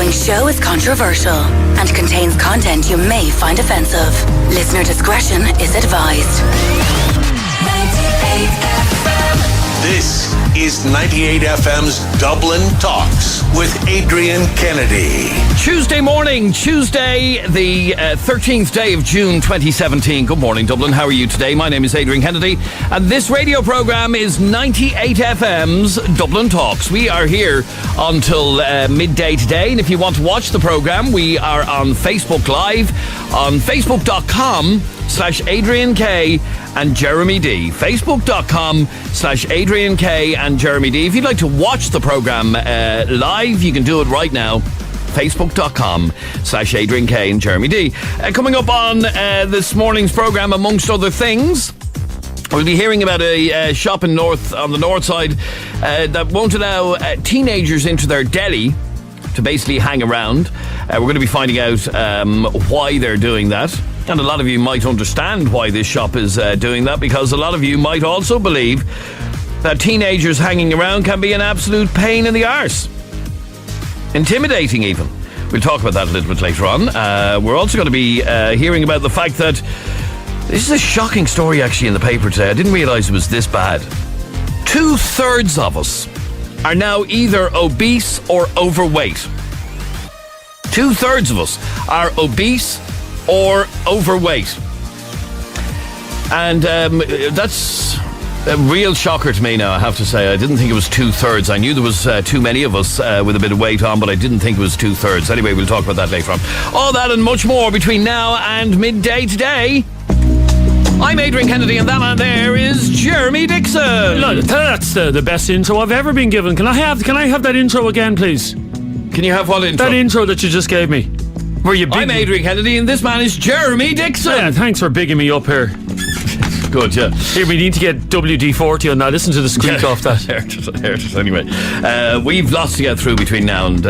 following show is controversial and contains content you may find offensive. Listener discretion is advised. 98FM. This is 98FM's Dublin Talks with Adrian Kennedy. Tuesday morning, Tuesday, the 13th day of June 2017. Good morning, Dublin. How are you today? My name is Adrian Kennedy, and this radio programme is 98FM's Dublin Talks. We are here until midday today, and if you want to watch the programme, we are on Facebook Live on facebook.com/Adrian K and Jeremy D. Facebook.com/Adrian K and Jeremy D. If you'd like to watch the programme live, you can do it right now. Facebook.com/Adrian K and Jeremy D. Coming up on this morning's programme, amongst other things, we'll be hearing about a shop on the north side that won't allow teenagers into their deli to basically hang around. We're going to be finding out why they're doing that. And a lot of you might understand why this shop is doing that, because a lot of you might also believe that teenagers hanging around can be an absolute pain in the arse. Intimidating even. We'll talk about that a little bit later on. We're also going to be hearing about the fact that this is a shocking story actually in the paper today. I didn't realise it was this bad. 2/3 of us are now either obese or overweight. 2/3 of us are obese or overweight. And that's a real shocker to me now, I have to say. I didn't think it was 2/3. I knew there was too many of us with a bit of weight on, but I didn't think it was 2/3. Anyway, we'll talk about that later on. All that and much more between now and midday today. I'm Adrian Kennedy, and that man there is Jeremy Dixon. No, that's the best intro I've ever been given. Can I have that intro again, please? Can you have what intro? That intro that you just gave me. I'm Adrian Kennedy, and this man is Jeremy Dixon. Yeah, thanks for bigging me up here. Good, yeah. Here, we need to get WD-40 on that. Listen to the squeak off that. Anyway, we've lots to get through between now and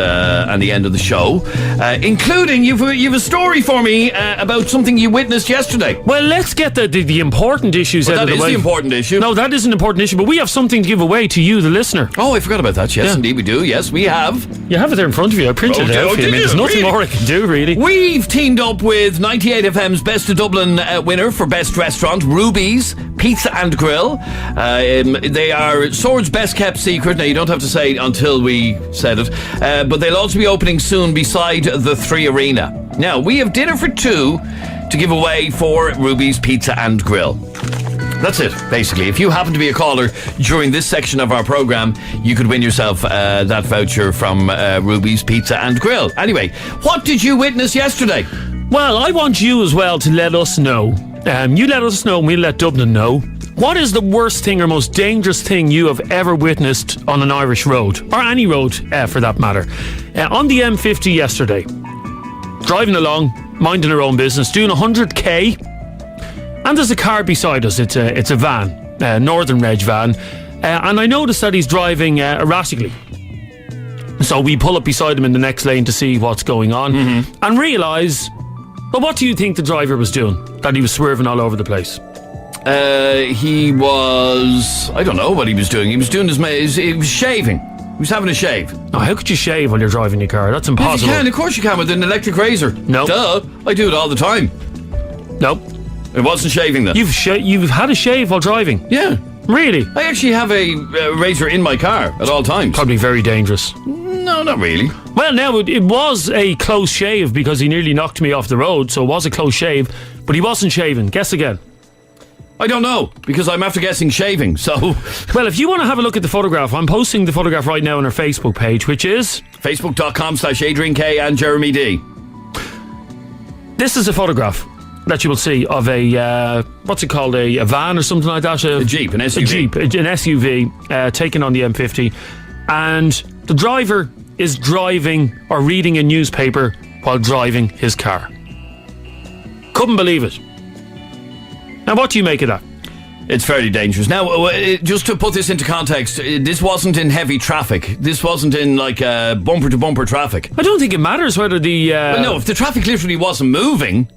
the end of the show, including you've a story for me about something you witnessed yesterday. Well, let's get the important issues out of the way. That is the important issue. No, that is an important issue, but we have something to give away to you, the listener. Oh, I forgot about that. Yes, indeed we do. Yes, we have. You have it there in front of you. I printed it out for you. There's nothing more I can do, really. We've teamed up with 98FM's Best of Dublin winner for Best Restaurant, Ruby's Pizza and Grill. They are Sword's best kept secret. Now, you don't have to say until we said it, but they'll also be opening soon beside the 3 Arena. Now, we have dinner for 2 to give away for Ruby's Pizza and Grill. That's it, basically. If you happen to be a caller during this section of our programme, you could win yourself that voucher from Ruby's Pizza and Grill. Anyway, what did you witness yesterday? Well, I want you as well to let us know. You let us know and we'll let Dublin know. What is the worst thing or most dangerous thing you have ever witnessed on an Irish road? Or any road, for that matter. On the M50 yesterday, driving along, minding our own business, doing 100k, and there's a car beside us. It's a van, Northern Reg van, and I noticed that he's driving erratically. So we pull up beside him in the next lane to see what's going on, and realise, well, what do you think the driver was doing? That he was swerving all over the place? He was... I don't know what he was doing. He was doing he was shaving. He was having a shave. Oh, how could you shave while you're driving your car? That's impossible. You can, of course you can, with an electric razor. No. Duh. I do it all the time. Nope. It wasn't shaving then. You've had a shave while driving? Yeah. Really? I actually have a razor in my car at all times. Probably very dangerous. No, not really. Well, now, it was a close shave because he nearly knocked me off the road, so it was a close shave, but he wasn't shaving. Guess again. I don't know, because I'm after guessing shaving, so... Well, if you want to have a look at the photograph, I'm posting the photograph right now on our Facebook page, which is... Facebook.com/Adrian K and Jeremy D. This is a photograph that you will see of a, what's it called, a van or something like that? A Jeep, an SUV. A Jeep, an SUV, taken on the M50, and the driver is driving or reading a newspaper while driving his car. Couldn't believe it. Now, what do you make of that? It's fairly dangerous. Now, just to put this into context, this wasn't in heavy traffic. This wasn't in, like, bumper-to-bumper traffic. I don't think it matters whether the... Well, no, if the traffic literally wasn't moving,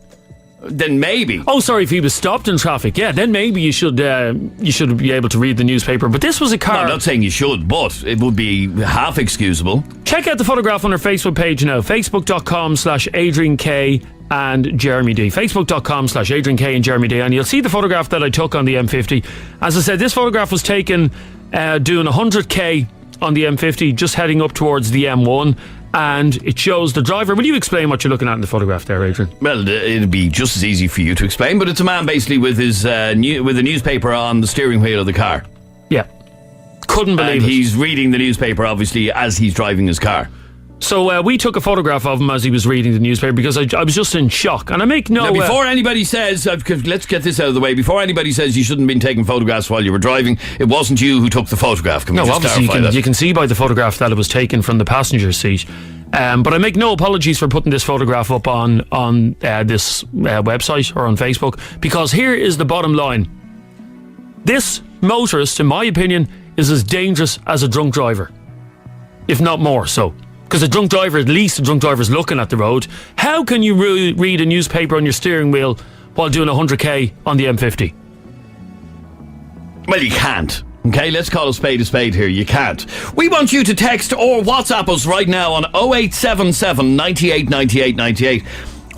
Then maybe. Oh, sorry, if he was stopped in traffic, then maybe you should be able to read the newspaper. But this was a car. No, I'm not saying you should, but it would be half excusable. Check out the photograph on our Facebook page now, facebook.com/Adrian K and Jeremy D. Facebook.com/Adrian K and Jeremy D. And you'll see the photograph that I took on the M50. As I said, this photograph was taken doing 100k on the M50, just heading up towards the M1. And it shows the driver. Will you explain what you're looking at in the photograph there, Adrian? Well, it'd be just as easy for you to explain, but it's a man basically with his with a newspaper on the steering wheel of the car. Yeah. Couldn't believe and it. He's reading the newspaper, obviously, as he's driving his car. So we took a photograph of him as he was reading the newspaper because I was just in shock. And I make no... Now, before anybody says... let's get this out of the way. Before anybody says you shouldn't have been taking photographs while you were driving, it wasn't you who took the photograph. Can we just obviously clarify that? You can see by the photograph that it was taken from the passenger seat. But I make no apologies for putting this photograph up on this website or on Facebook, because here is the bottom line. This motorist, in my opinion, is as dangerous as a drunk driver, if not more so. Because a drunk driver, at least a drunk driver's looking at the road. How can you read a newspaper on your steering wheel while doing 100k on the M50? Well, you can't. Okay, let's call a spade here. You can't. We want you to text or WhatsApp us right now on 0877 98 98 98.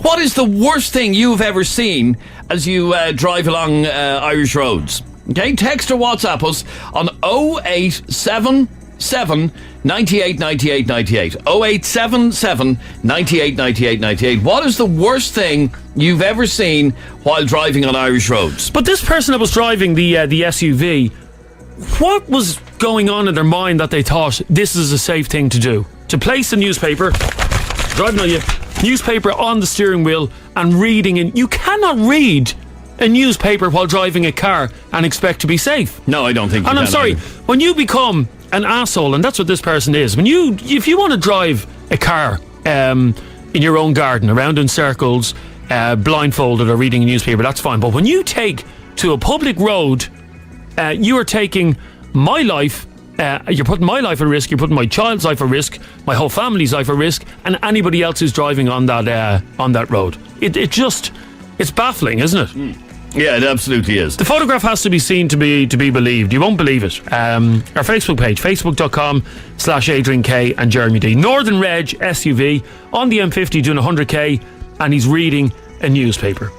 What is the worst thing you've ever seen as you drive along Irish roads? Okay, text or WhatsApp us on 0877 98 98 98. 0877 98 98 98. What is the worst thing you've ever seen while driving on Irish roads? But this person that was driving the SUV, what was going on in their mind that they thought this is a safe thing to do? To place a newspaper, driving on your newspaper on the steering wheel and reading it. You cannot read a newspaper while driving a car and expect to be safe. No, I don't think you can. And I'm sorry, either. When you become an asshole, and that's what this person is, if you want to drive a car in your own garden, around in circles, blindfolded or reading a newspaper, that's fine. But when you take to a public road, you are taking my life, you're putting my life at risk, you're putting my child's life at risk, my whole family's life at risk, and anybody else who's driving on that road. It's baffling, isn't it? Yeah, it absolutely is. The photograph has to be seen to be believed. You won't believe it. Our Facebook page, facebook.com/Adrian K and Jeremy D. Northern Reg SUV on the M50 doing 100k, and he's reading a newspaper.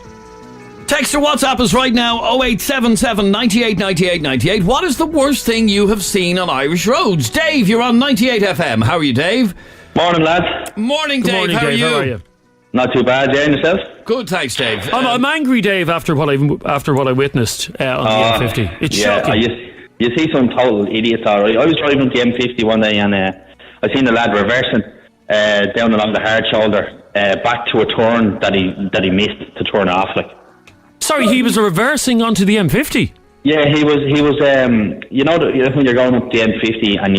Text or WhatsApp us right now, 0877 98 98 98. What is the worst thing you have seen on Irish roads? Dave, you're on 98FM. How are you, Dave? Morning, lads. Morning, Dave. Morning, How Dave. are you? How are you? Not too bad, yeah, and yourself? Good, thanks, Dave. I'm angry, Dave, after what I witnessed on the M50. It's shocking. You see some total idiots, all right. I was driving the M50 one day and I seen the lad reversing down along the hard shoulder back to a turn that he missed to turn off. Sorry, he was reversing onto the M50? Yeah, he was. When you're going up the M50 and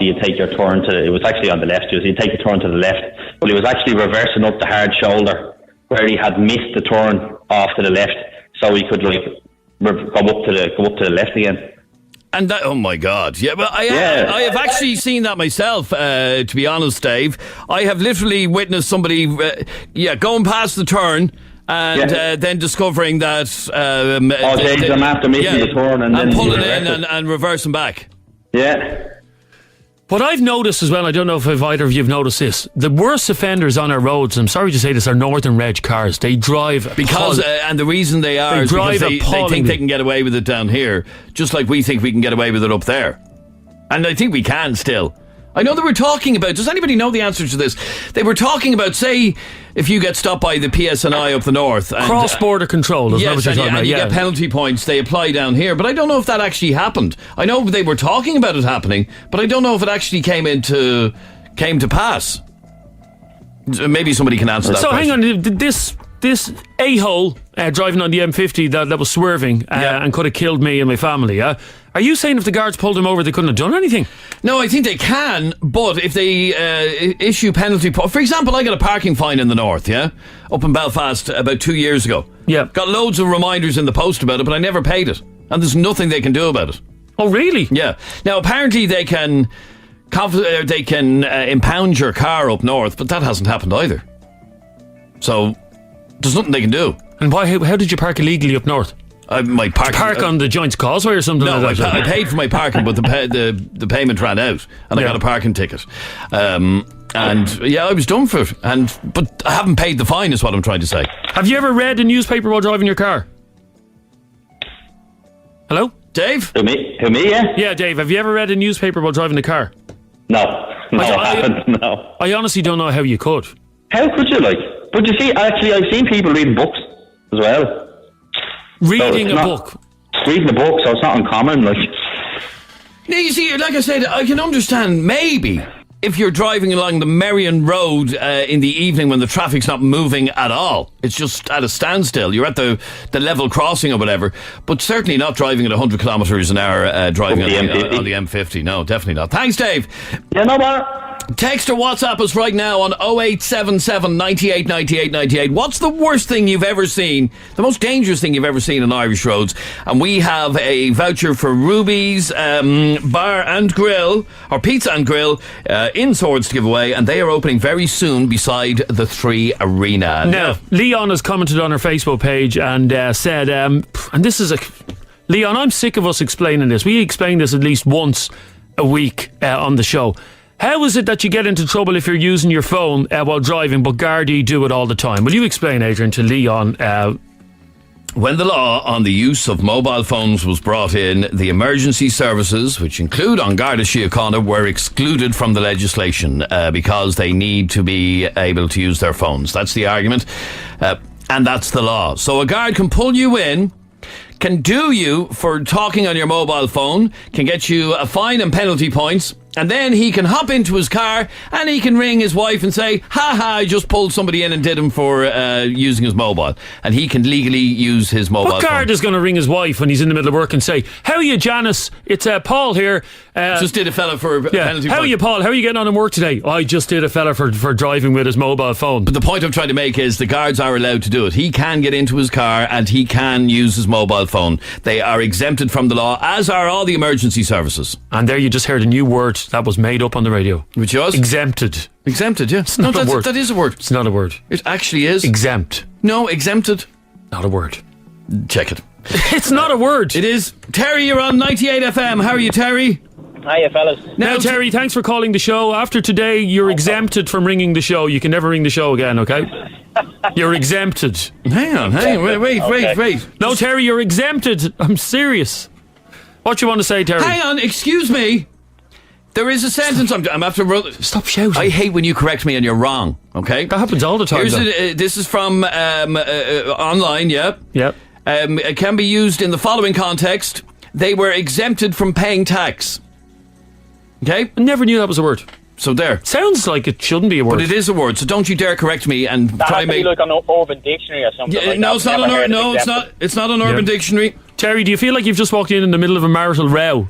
you take your turn it was actually on the left. You take the turn to the left, but he was actually reversing up the hard shoulder where he had missed the turn off to the left, so he could go up to the left again. And that, oh my God, yeah. Well, I have actually seen that myself. To be honest, Dave, I have literally witnessed somebody, going past the turn. And then discovering that I'm after making the turn and then pulling in and reversing back. Yeah. What I've noticed as well, I don't know if either of you have noticed this, the worst offenders on our roads, I'm sorry to say this, are Northern Reg cars. They drive and the reason they are is because they think they can get away with it down here, just like we think we can get away with it up there. And I think we can still. I know they were talking about, does anybody know the answer to this? They were talking about, say, if you get stopped by the PSNI up the north. Cross-border control, is that what you're talking about? You get penalty points, they apply down here. But I don't know if that actually happened. I know they were talking about it happening, but I don't know if it actually came to pass. Maybe somebody can answer that question. Hang on, this a-hole driving on the M50 that was swerving and could have killed me and my family, are you saying if the guards pulled him over they couldn't have done anything? No, I think they can, but if they issue penalty... For example, I got a parking fine in the north, up in Belfast about 2 years ago. Yeah. Got loads of reminders in the post about it, but I never paid it. And there's nothing they can do about it. Oh, really? Yeah. Now, apparently they can impound your car up north, but that hasn't happened either. So... there's nothing they can do. And why? How did you park illegally up north? My park on the Joints Causeway or something No, like that? I paid for my parking, but the payment ran out, and I got a parking ticket. And yeah, I was done for it. But I haven't paid the fine, is what I'm trying to say. Have you ever read a newspaper while driving your car? Hello, Dave? Who me? Yeah. Yeah, Dave. Have you ever read a newspaper while driving the car? No, I haven't. No. I honestly don't know how you could. How could you, like? But you see, actually, I've seen people reading books as well. Reading a book. Reading a book, so it's not uncommon, like. Now, you see, like I said, I can understand maybe if you're driving along the Merrion Road in the evening when the traffic's not moving at all. It's just at a standstill. You're at the level crossing or whatever, but certainly not driving at 100 kilometres an hour driving on the M50. No, definitely not. Thanks, Dave. Yeah, no matter. Text or WhatsApp us right now on 0877 98 98 98. What's the worst thing you've ever seen, the most dangerous thing you've ever seen on Irish roads? And we have a voucher for Ruby's Bar and Grill, or Pizza and Grill, in Swords to give away, and they are opening very soon beside the 3 Arena. Now, Leon has commented on her Facebook page and said, and this is Leon, I'm sick of us explaining this. We explain this at least once a week on the show. How is it that you get into trouble if you're using your phone while driving, but Gardaí do it all the time? Will you explain, Adrian, to Leon? When the law on the use of mobile phones was brought in, the emergency services, which include An Garda Síochána, were excluded from the legislation because they need to be able to use their phones. That's the argument, and that's the law. So a guard can pull you in, can do you for talking on your mobile phone, can get you a fine and penalty points, and then he can hop into his car and he can ring his wife and say, I just pulled somebody in and did him for using his mobile. And he can legally use his mobile phone. What guard is going to ring his wife when he's in the middle of work and say, how are you, Janice? It's Paul here. Just did a fella for a penalty. How are you, Paul? How are you getting on in work today? I just did a fella for driving with his mobile phone. But the point I'm trying to make is the guards are allowed to do it. He can get into his car and he can use his mobile phone. They are exempted from the law, as are all the emergency services. And there you just heard a new word that was made up on the radio. Which was? Exempted. Exempted, yeah. It's not a word. That is a word. It's not a word. It actually is. Exempt. No, exempted. Not a word. Check it. It's not a word. It is. Terry, you're on 98 FM. How are you, Terry? Hiya, fellas. Now, Terry, thanks for calling the show. After today, you're exempted from ringing the show. You can never ring the show again, okay? You're exempted. Hang on. Wait. No, Terry, you're exempted. I'm serious. What do you want to say, Terry? Hang on, excuse me. There is a sentence I'm after. Stop shouting. I hate when you correct me and you're wrong, okay? That happens all the time. This is from online, yeah? Yep. It can be used in the following context. They were exempted from paying tax. Okay? I never knew that was a word. So there. Sounds like it shouldn't be a word. But it is a word, so don't you dare correct me and that try has to be make... like an Urban Dictionary or something like no, that. it's not an it's not an Urban Dictionary. Terry, do you feel like you've just walked in the middle of a marital row?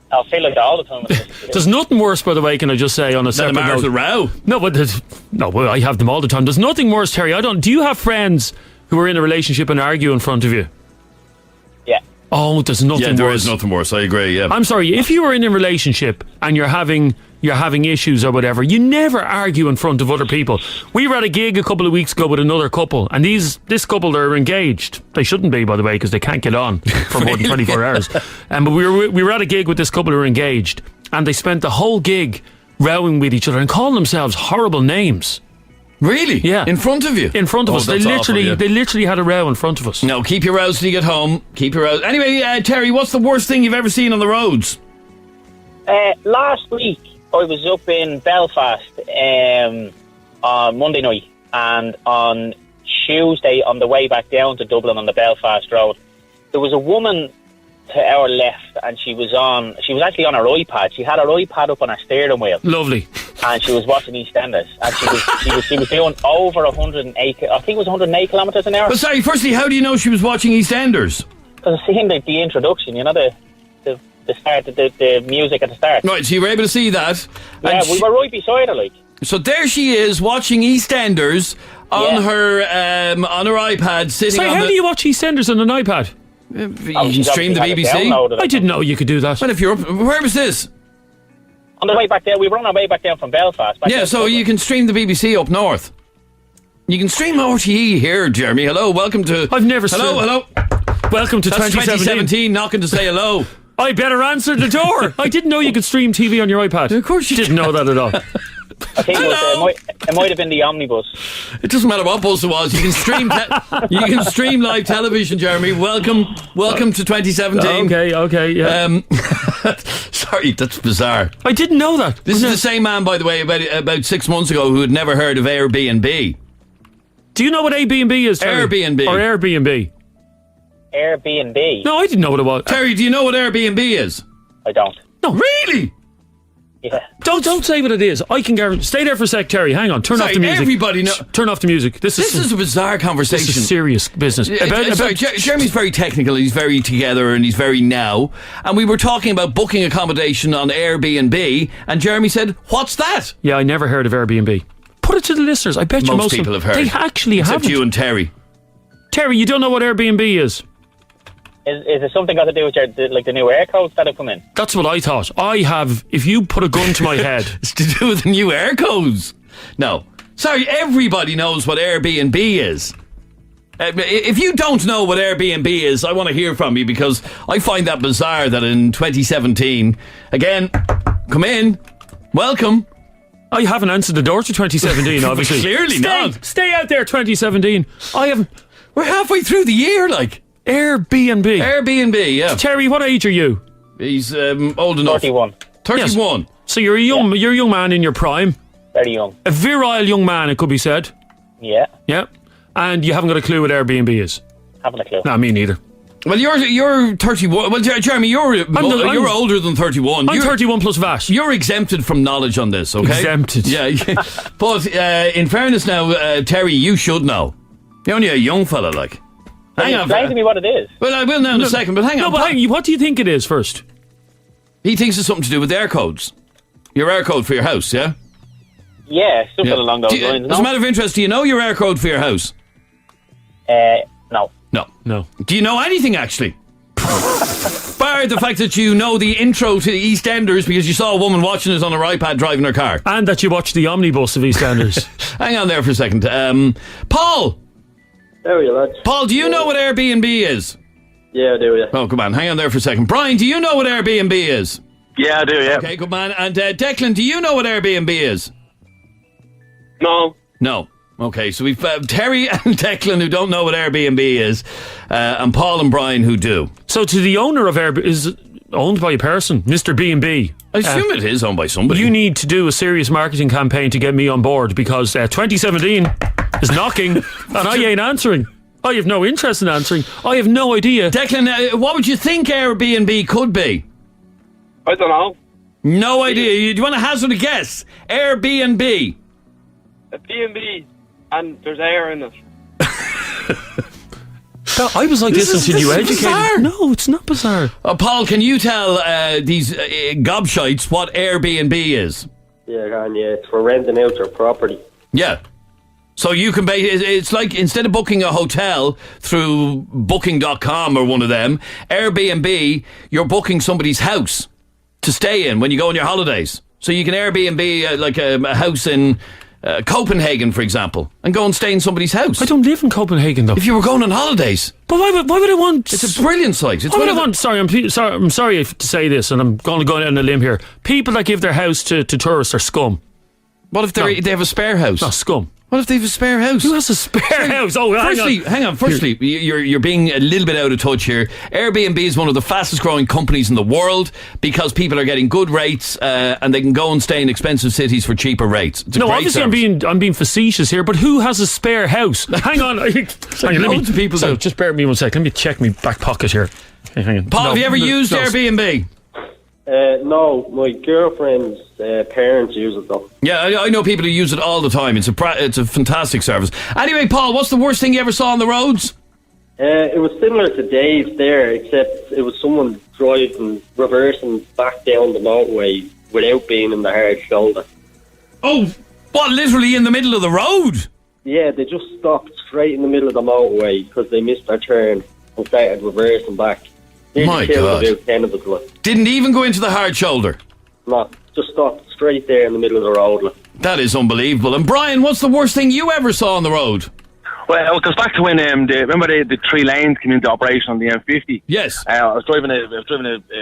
I feel like that all the time. There's nothing worse, by the way, can I just say, on a separate marital note. row? No, but I have them all the time. There's nothing worse, Terry. Do you have friends who are in a relationship and argue in front of you? Yeah. Oh, there's nothing worse. Yeah, there is nothing worse. I agree, yeah. I'm sorry, if you are in a relationship and you're having issues or whatever, you never argue in front of other people. We were at a gig a couple of weeks ago with another couple, and this couple, they're engaged. They shouldn't be, by the way, because they can't get on for more than 24 hours. But we were at a gig with this couple who were engaged, and they spent the whole gig rowing with each other and calling themselves horrible names. Really? Yeah. In front of you? In front of us. They literally had a row in front of us. No, keep your rows till you get home. Keep your rows. Anyway, Terry, what's the worst thing you've ever seen on the roads? Last week, I was up in Belfast on Monday night, and on Tuesday, on the way back down to Dublin on the Belfast Road, there was a woman to our left, and she was actually on her iPad. She had her iPad up on her steering wheel. Lovely. And she was watching EastEnders, and she was doing over 108. I think it was 108 kilometres an hour. But sorry, firstly, how do you know she was watching EastEnders? Because I seen the introduction, you know, the start, the music at the start. Right, so you were able to see that. Yeah, we were right beside her, like. So there she is watching EastEnders on her iPad, sitting Sorry, on how do you watch EastEnders on an iPad? You can stream the BBC. I didn't know you could do that. Well, if you're up, where was this? On the way back there, we were on our way back down from Belfast. Yeah, so you can stream the BBC up north. You can stream RTE here, Jeremy. Hello, welcome to... I've never Hello. Welcome to That's 2017. knocking to say hello. I better answer the door. I didn't know you could stream TV on your iPad. Of course you didn't know that at all. I think it might have been the omnibus. It doesn't matter what bus it was. You can stream you can stream live television, Jeremy. Welcome to 2017. Okay, yeah. Sorry, that's bizarre. I didn't know that. This is the same man, by the way, about 6 months ago who had never heard of Airbnb. Do you know what Airbnb is, Terry? Airbnb. Or Airbnb? Airbnb. No, I didn't know what it was. Terry, do you know what Airbnb is? I don't. No. Really? Yeah. Don't say what it is. I can guarantee. Stay there for a sec, Terry. Hang on. Turn off the music. Everybody know. Turn off the music. This is a bizarre conversation. This is serious business. Jeremy's very technical. He's very together and he's very now. And we were talking about booking accommodation on Airbnb, and Jeremy said, "What's that?" Yeah, I never heard of Airbnb. Put it to the listeners. I bet you most people of have heard. They actually Except haven't. you and Terry. Terry, you don't know what Airbnb is? Is it something got to do with the new air codes that have come in? That's what I thought. I have. If you put a gun to my head, It's to do with the new air codes. No. Sorry, everybody knows what Airbnb is. If you don't know what Airbnb is, I want to hear from you, because I find that bizarre that in 2017, again, come in, welcome. I haven't answered the door to 2017, obviously. Clearly not. Stay out there, 2017. I haven't. We're halfway through the year, like. Airbnb. Yeah. Terry, what age are you? He's old enough. 31. 31. Yes. So you're a young man in your prime. Very young. A virile young man, it could be said. Yeah. Yeah. And you haven't got a clue what Airbnb is. Haven't a clue. No, me neither. Well, you're 31. Well, Jeremy, you're older than 31. I'm 31 plus VAT. You're exempted from knowledge on this, okay? Exempted. Yeah. But in fairness now, Terry, you should know. You're only a young fella, like. Hang on. Explain to me what it is. Well, I will now in a second, but hang on. What do you think it is first? He thinks it's something to do with air codes. Your air code for your house, yeah? Yeah, something along those lines. As a matter of interest, do you know your air code for your house? No. No. Do you know anything, actually? Bar the fact that you know the intro to EastEnders because you saw a woman watching it on her iPad driving her car. And that you watched the omnibus of EastEnders. Hang on there for a second. Paul! There you lads. Paul, do you know what Airbnb is? Yeah, I do, yeah. Oh, come on, hang on there for a second. Brian, do you know what Airbnb is? Yeah, I do, yeah. Okay, good man. And Declan, do you know what Airbnb is? No. Okay, so we've Terry and Declan who don't know what Airbnb is, and Paul and Brian who do. So to the owner of Airbnb, is it owned by a person, Mr. B&B? I assume it is owned by somebody. You need to do a serious marketing campaign to get me on board, because 2017 is knocking and I ain't answering. I have no interest in answering. I have no idea. Declan, what would you think Airbnb could be? I don't know. No idea. Do you want to hazard a guess? Airbnb. A B&B, and there's air in it. I was like, This listening to you is educated. bizarre. No, it's not bizarre. Paul, can you tell these gobshites what Airbnb is? Yeah, it's for renting out your property. Yeah. So you can it's like, instead of booking a hotel through booking.com or one of them, Airbnb, you're booking somebody's house to stay in when you go on your holidays. So you can Airbnb like a house in Copenhagen, for example, and go and stay in somebody's house. I don't live in Copenhagen, though. If you were going on holidays. But why would I want... It's a brilliant site. It's Why would I want... Sorry, I'm sorry to say this, and I'm going to go out on a limb here. People that give their house to tourists are scum. What if they have a spare house? No, scum. What if they have a spare house? Who has a spare house? Oh, hang on. Firstly, you're being a little bit out of touch here. Airbnb is one of the fastest growing companies in the world because people are getting good rates and they can go and stay in expensive cities for cheaper rates. It's a great obviously service. I'm being facetious here, but who has a spare house? Hang on. Loads of people do. Just bear with me one sec. Let me check my back pocket here. Hang on. Paul, have you ever used Airbnb? No, my girlfriend's parents use it though. Yeah, I know people who use it all the time. It's a fantastic service. Anyway, Paul, what's the worst thing you ever saw on the roads? It was similar to Dave's there, except it was someone driving, reversing back down the motorway without being in the hard shoulder. Oh, what, literally in the middle of the road? Yeah, they just stopped straight in the middle of the motorway because they missed their turn and started reversing back. My God. About 10 of us. Didn't even go into the hard shoulder. No, just stopped straight there in the middle of the road. That is unbelievable. And Brian, what's the worst thing you ever saw on the road? Well, it goes back to when remember the 3 lanes came into operation on the M50. Yes. I was driving a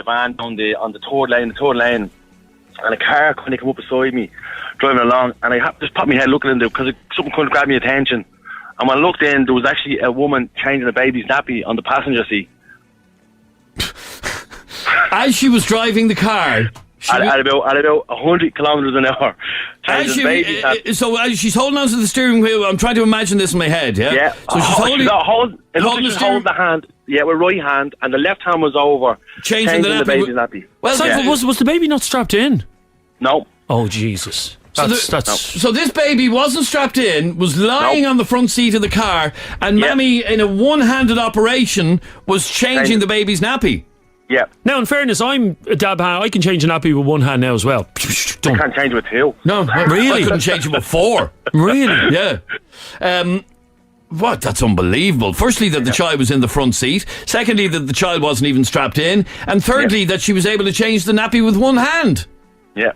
van on the third lane, and a car kind of came up beside me, driving along, and I just popped my head looking in there because something couldn't grab my attention. And when I looked in, there was actually a woman changing a baby's nappy on the passenger seat. As she was driving the car. At about 100 kilometres an hour. So as she's holding onto the steering wheel, I'm trying to imagine this in my head, yeah? Yeah. So she's holding the hand, with right hand, and the left hand was over. Changing the baby's nappy. Well, was the baby not strapped in? No. Oh, Jesus. So this baby wasn't strapped in, was lying on the front seat of the car, and Mammy, in a one-handed operation, was changing the baby's nappy. Yeah. Now, in fairness, I'm a dab hand. I can change a nappy with one hand now as well. I can't change it with 2. No, really? I couldn't change it with 4. Really? Yeah. What? That's unbelievable. Firstly, that the child was in the front seat. Secondly, that the child wasn't even strapped in. And thirdly, that she was able to change the nappy with one hand. Yeah.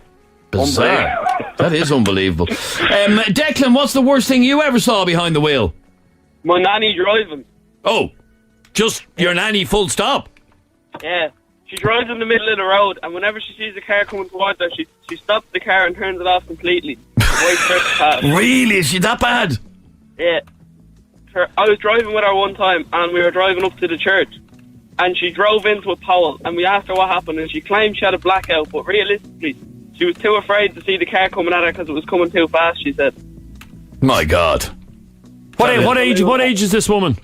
Bizarre. That is unbelievable. Declan, what's the worst thing you ever saw behind the wheel? My nanny driving. Oh, just your nanny full stop? Yeah. She drives in the middle of the road, and whenever she sees a car coming towards her, she stops the car and turns it off completely. Waits for it to pass. Really? Is she that bad? Yeah. I was driving with her one time, and we were driving up to the church, and she drove into a pole, and we asked her what happened, and she claimed she had a blackout, but realistically, she was too afraid to see the car coming at her because it was coming too fast, she said. My God. What age is this woman?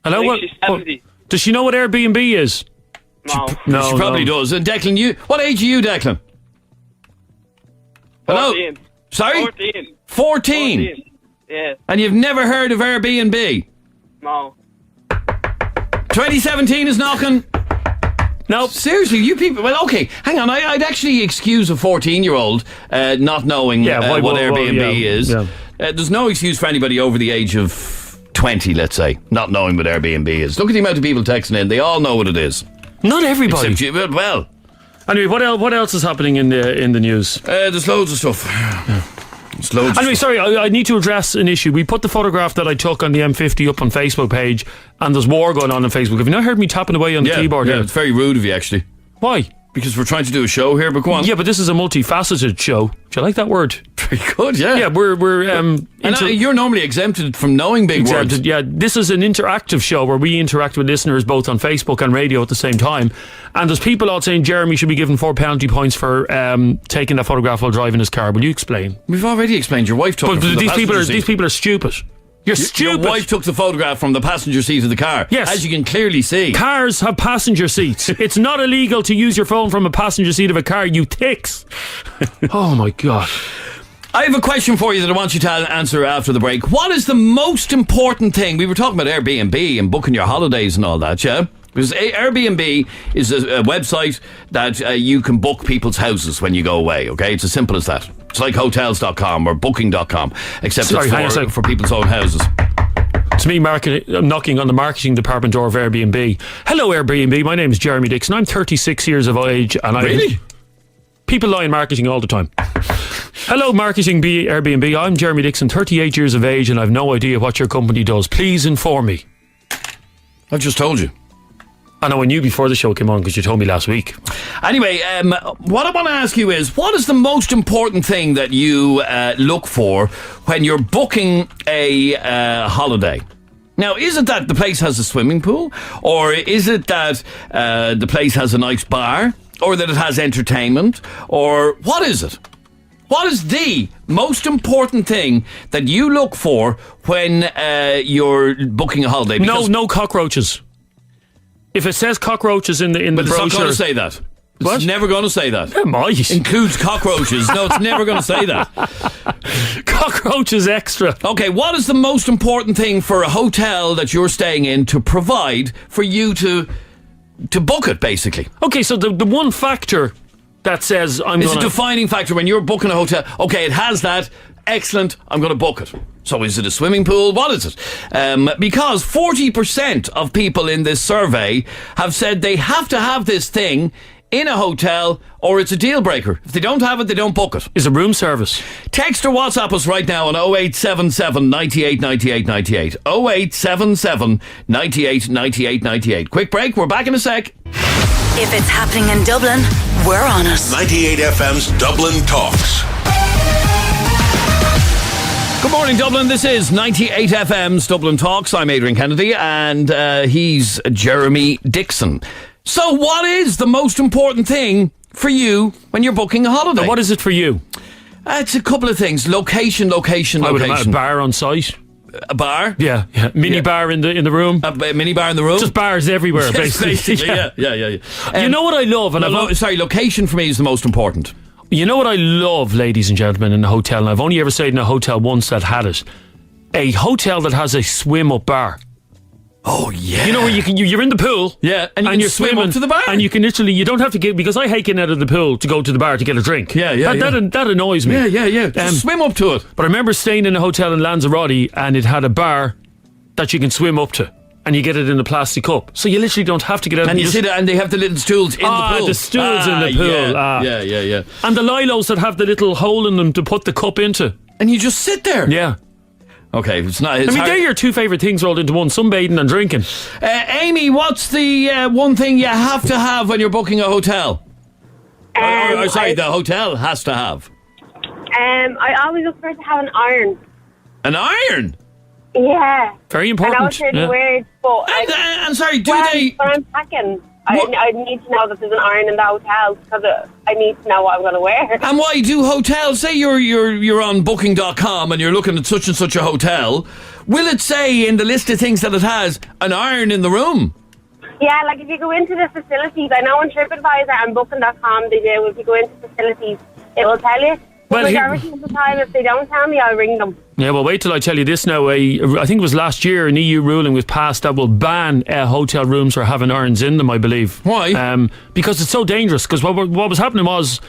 Hello? I think she's 70. Does she know what Airbnb is? No. She probably does. And Declan, what age are you, Declan? Hello? 14. Sorry? 14? Yeah. And you've never heard of Airbnb? No. 2017 is knocking. No, seriously, you people. Well, okay, hang on. I'd actually excuse a 14-year-old not knowing what Airbnb is. Yeah. There's no excuse for anybody over the age of 20, let's say, not knowing what Airbnb is. Look at the amount of people texting in. They all know what it is. Not everybody. Except you, well. Anyway, what else is happening in the news? There's loads of stuff. There's loads. Anyway, sorry, I need to address an issue. We put the photograph that I took on the M50 up on Facebook page, and there's war going on Facebook. Have you not heard me tapping away on the keyboard? Yeah, here? it's very rude of you, actually. Why? Because we're trying to do a show here, but go on. Yeah, but this is a multifaceted show. Do you like that word? Very good, yeah. Yeah, we're you're normally exempted from knowing big words. Yeah, this is an interactive show where we interact with listeners both on Facebook and radio at the same time. And there's people out saying Jeremy should be given 4 penalty points for taking that photograph while driving his car. Will you explain? We've already explained. Your wife took it from these people are stupid. You're stupid. Your wife took the photograph from the passenger seat of the car. Yes. As you can clearly see. Cars have passenger seats. It's not illegal to use your phone from a passenger seat of a car, you ticks. Oh my God. I have a question for you that I want you to answer after the break. What is the most important thing? We were talking about Airbnb and booking your holidays and all that, yeah? Because Airbnb is a website that you can book people's houses when you go away, okay? It's as simple as that. It's like hotels.com or booking.com, except it's for people's own houses. It's me knocking on the marketing department door of Airbnb. Hello, Airbnb. My name is Jeremy Dixon. I'm 36 years of age. And Really? People lie in marketing all the time. Hello, marketing Airbnb. I'm Jeremy Dixon, 38 years of age, and I've no idea what your company does. Please inform me. I've just told you. I know I knew before the show came on because you told me last week. Anyway, what I want to ask you is, what is the most important thing that you look for when you're booking a holiday? Now, is it that the place has a swimming pool? Or is it that the place has a nice bar? Or that it has entertainment? Or what is it? What is the most important thing that you look for when you're booking a holiday? Because no cockroaches. If it says cockroaches in the brochure... But it's not going to say that. What? It's never going to say that. It might. Includes cockroaches. No, it's never going to say that. Cockroaches extra. Okay, what is the most important thing for a hotel that you're staying in to provide for you to book it, basically? Okay, so the one factor that says It's a defining factor when you're booking a hotel. Okay, it has that. Excellent, I'm going to book it. So is it a swimming pool? What is it? Because 40% of people in this survey have said they have to have this thing in a hotel, or it's a deal breaker. If they don't have it, they don't book it. Is a room service. Text or WhatsApp us right now on 0877 98 98 98. 0877 98 98 98. Quick break, we're back in a sec. If it's happening in Dublin, we're on it. 98FM's Dublin Talks. Good morning, Dublin. This is 98FM's Dublin Talks. I'm Adrian Kennedy, and he's Jeremy Dixon. So what is the most important thing for you when you're booking a holiday? What is it for you? It's a couple of things. Location. I would imagine a bar on site. A bar? Yeah. Mini bar in the room. A mini bar in the room? Just bars everywhere, basically. Yeah. You know what I love? And location for me is the most important. You know what I love, ladies and gentlemen, in a hotel, and I've only ever stayed in a hotel once that had it. A hotel that has a swim-up bar. Oh, yeah. You know where you're in the pool. Yeah, and you're swimming swim up to the bar. And you can literally, you don't have to get, because I hate getting out of the pool to go to the bar to get a drink. That annoys me. Yeah. Just swim up to it. But I remember staying in a hotel in Lanzarote, and it had a bar that you can swim up to. And you get it in a plastic cup. So you literally don't have to get out. And you sit and they have the little stools in the pool. The stools in the pool. Yeah. And the lilos that have the little hole in them to put the cup into. And you just sit there. Yeah. Okay, it's not. They're your two favourite things rolled into one: sunbathing and drinking. Amy, what's the one thing you have to have when you're booking a hotel? The hotel has to have. I always look for it to have an iron. An iron? Yeah. Very important. I know it's really weird, but I'm sorry. when I'm packing, I need to know that there's an iron in the hotel because I need to know what I'm going to wear. And why do hotels say you're on booking.com and you're looking at such and such a hotel? Will it say in the list of things that it has an iron in the room? Yeah, like if you go into the facilities, I know on TripAdvisor and booking.com they do. If you go into facilities, it will tell you. Well, majority of the time, if they don't tell me, I'll ring them. Yeah, well, wait till I tell you this now. I think it was last year an EU ruling was passed that will ban hotel rooms for having irons in them, I believe. Why? Because it's so dangerous. Because what was happening was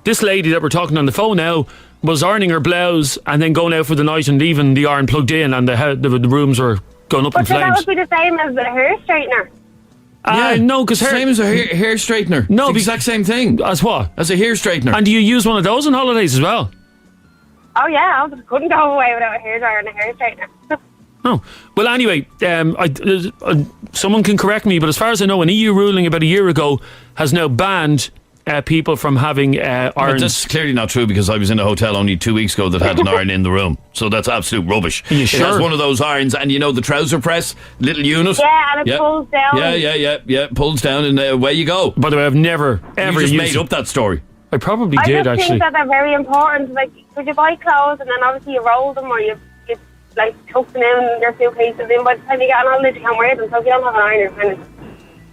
this lady that we're talking on the phone now was ironing her blouse and then going out for the night and leaving the iron plugged in, and the rooms were going up in flames. But that would be the same as the hair straightener. No, because same as a hair straightener. No, it's the exact same thing. As what? As a hair straightener. And do you use one of those on holidays as well? Oh yeah, I couldn't go away without a hairdryer and a hair straightener. Oh, well, anyway, someone can correct me, but as far as I know, an EU ruling about a year ago has now banned people from having irons. But that's clearly not true, because I was in a hotel only 2 weeks ago that had an iron in the room. So that's absolute rubbish. Are you sure? It has one of those irons, and you know the trouser press, little unit. Yeah, and it pulls down. Yeah, pulls down, and away you go. By the way, I've never ever used made up that story. I probably I did, just actually. think that they're very important. Like, because you buy clothes and then obviously you roll them or you like tuck them in your suitcases. And by the time you get on holiday, you can't wear them. So if you don't have an iron, you're kind of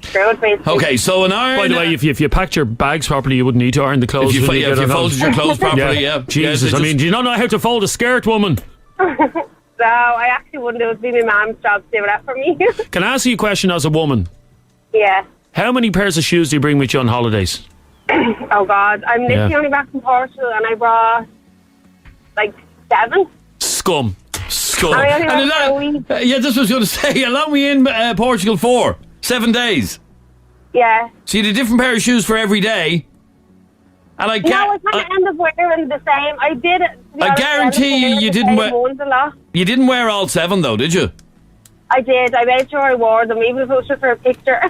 screwed, basically. Okay, so an iron. By the way, if you packed your bags properly, you wouldn't need to iron the clothes. If you folded your clothes properly, yeah. Jesus, I mean, do you not know how to fold a skirt, woman? No, I actually wouldn't. It would be my mum's job to do that for me. Can I ask you a question as a woman? Yeah. How many pairs of shoes do you bring with you on holidays? Oh God, I'm literally only back from Portugal and I brought like 7. Scum. I only went for a week. Yeah, this was going to say, how long were you in Portugal for? 7 days. Yeah. So you had a different pair of shoes for every day. And I I kind of end up wearing the same. I did. I guarantee you didn't wear. Ones a lot. You didn't wear all 7 though, did you? I did. I made sure I wore them, even if it was just for a picture.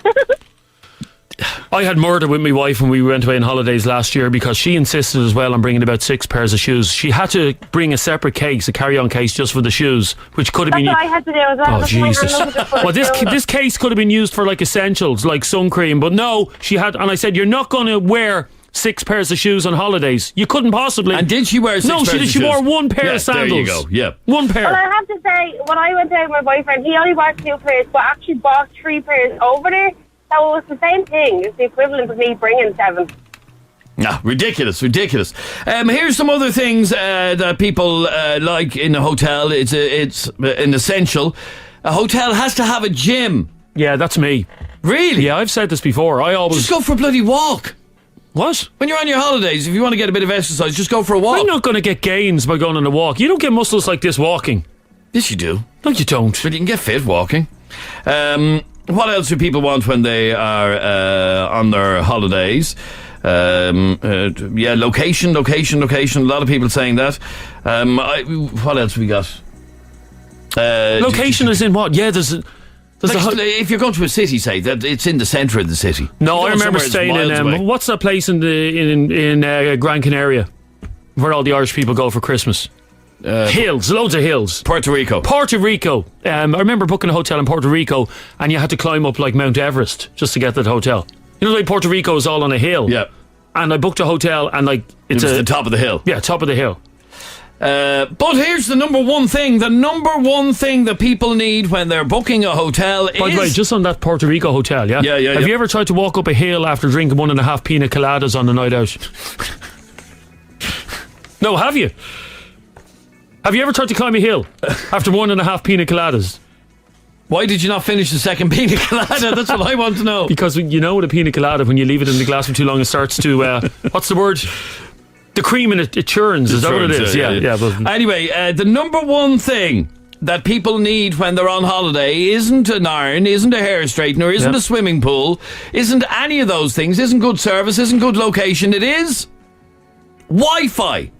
I had murder with my wife when we went away on holidays last year, because she insisted as well on bringing about 6 pairs of shoes. She had to bring a separate case, a carry-on case, just for the shoes, which could have been. That's what I had to do as well. Oh Jesus! Well, this case could have been used for like essentials, like sun cream, but no, she had. And I said, "You're not going to wear 6 pairs of shoes on holidays. You couldn't possibly." And did she wear 6 pairs of shoes? No, she wore 1 pair of sandals. There you go. Yeah, 1 pair. Well, I have to say, when I went out with my boyfriend, he only bought 2 pairs, but actually bought 3 pairs over there. So it was the same thing. It's the equivalent of me bringing 7. No, ridiculous. Here's some other things that people like in a hotel. It's an essential. A hotel has to have a gym. Yeah, that's me. Really? Yeah, I've said this before. I always just go for a bloody walk. What? When you're on your holidays, if you want to get a bit of exercise, just go for a walk. I'm not going to get gains by going on a walk. You don't get muscles like this walking. Yes, you do. No, you don't. But you can get fit walking. What else do people want when they are on their holidays? Location. A lot of people saying that. What else have we got? Location is in what? Yeah, there's if you're going to a city, say that it's in the centre of the city. No, I remember staying in what's that place in Gran Canaria where all the Irish people go for Christmas? Hills, loads of hills. Puerto Rico. I remember booking a hotel in Puerto Rico, and you had to climb up like Mount Everest just to get to the hotel. You know, like Puerto Rico is all on a hill. Yeah. And I booked a hotel, and like it's the top of the hill. Yeah, top of the hill. But here's the number one thing. The number one thing that people need when they're booking a hotel is... By the way, just on that Puerto Rico hotel, yeah? Yeah. Have you ever tried to walk up a hill after drinking 1.5 pina coladas on a night out? No, have you? Have you ever tried to climb a hill after 1.5 pina coladas? Why did you not finish the second pina colada? That's what I want to know. Because you know with a pina colada, when you leave it in the glass for too long, it starts to... what's the word? The cream in it churns. Is that what it is? Yeah. But anyway, the number one thing that people need when they're on holiday isn't an iron, isn't a hair straightener, isn't a swimming pool, isn't any of those things, isn't good service, isn't good location. It is Wi-Fi.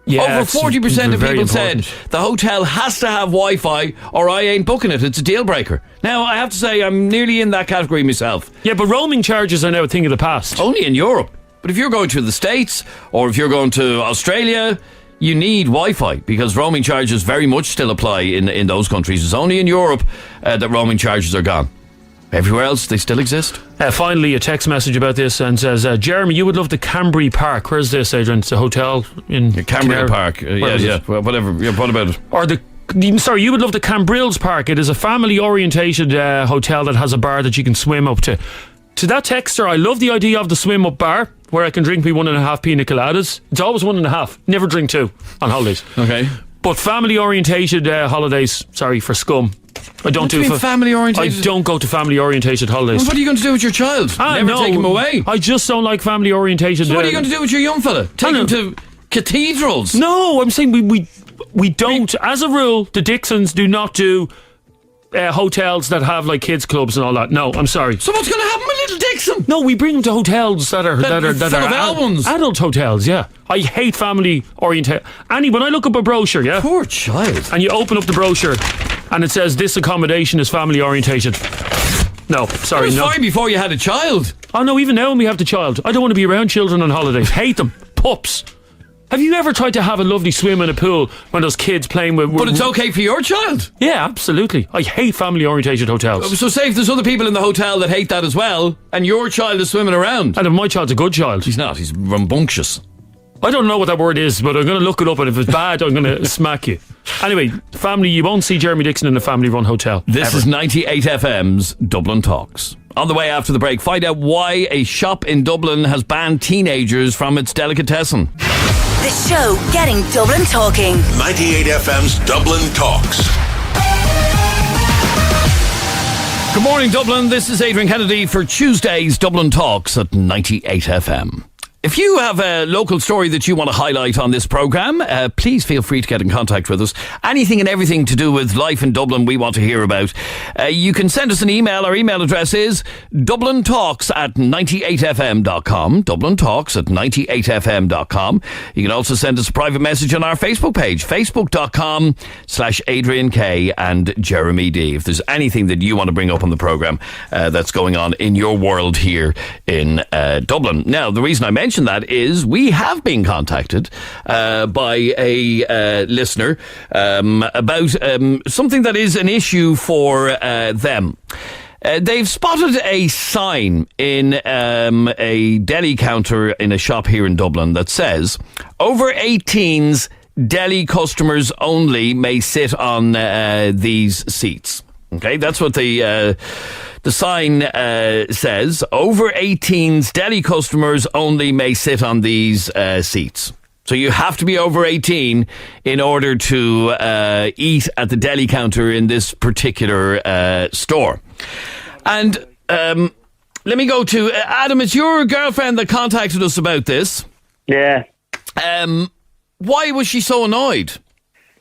Yeah, over 40% of people said the hotel has to have Wi-Fi or I ain't booking it. It's a deal breaker. Now, I have to say, I'm nearly in that category myself. Yeah, but roaming charges are now a thing of the past. Only in Europe. But if you're going to the States or if you're going to Australia, you need Wi-Fi because roaming charges very much still apply in those countries. It's only in Europe that roaming charges are gone. Everywhere else, they still exist. Finally, a text message about this and says, Jeremy, you would love the Cambry Park. Where's this, Adrian? It's a hotel in... Cambry Park. Well, whatever. Yeah, what about it? Or you would love the Cambrils Park. It is a family-orientated hotel that has a bar that you can swim up to. To that texter, I love the idea of the swim-up bar where I can drink me 1.5 pina coladas. It's always 1.5. Never drink 2 on holidays. Okay. But family-orientated holidays, sorry, for scum. I don't do family-orientated. I don't go to family-orientated holidays. Well, what are you going to do with your child? Never take him away. I just don't like family-orientated. So what are you going to do with your young fella? Take him to cathedrals? No, I'm saying we don't. As a rule, the Dixons do not do hotels that have like kids clubs and all that. No, I'm sorry. So what's going to happen with little Dixon? No, we bring them to hotels that are adult hotels. Yeah, I hate family oriented. Annie, when I look up a brochure, yeah, poor child, and you open up the brochure, and it says this accommodation is family orientated. No, sorry, it was fine before you had a child. Oh no, even now when we have the child, I don't want to be around children on holidays. Hate them, pups. Have you ever tried to have a lovely swim in a pool when those kids playing with... But it's okay for your child? Yeah, absolutely. I hate family-orientated hotels. So say if there's other people in the hotel that hate that as well, and your child is swimming around. And if my child's a good child. He's not, he's rambunctious. I don't know what that word is, but I'm going to look it up, and if it's bad, I'm going to smack you. Anyway, family, you won't see Jeremy Dixon in a family-run hotel. This is 98FM's Dublin Talks. On the way after the break, find out why a shop in Dublin has banned teenagers from its delicatessen. The show getting Dublin talking. 98FM's Dublin Talks. Good morning, Dublin. This is Adrian Kennedy for Tuesday's Dublin Talks at 98FM. If you have a local story that you want to highlight on this programme, please feel free to get in contact with us. Anything and everything to do with life in Dublin we want to hear about. You can send us an email. Our email address is dublintalks@98fm.com. dublintalks@98fm.com. You can also send us a private message on our Facebook page, facebook.com/Adrian K and Jeremy D. If there's anything that you want to bring up on the programme that's going on in your world here in Dublin. Now, the reason I mentioned that is we have been contacted by a listener about something that is an issue for them. They've spotted a sign in a deli counter in a shop here in Dublin that says over 18s deli customers only may sit on these seats. Okay, that's what the sign says. Over 18s deli customers only may sit on these seats. So you have to be over 18 in order to eat at the deli counter in this particular store. And let me go to Adam. It's your girlfriend that contacted us about this. Yeah. Why was she so annoyed?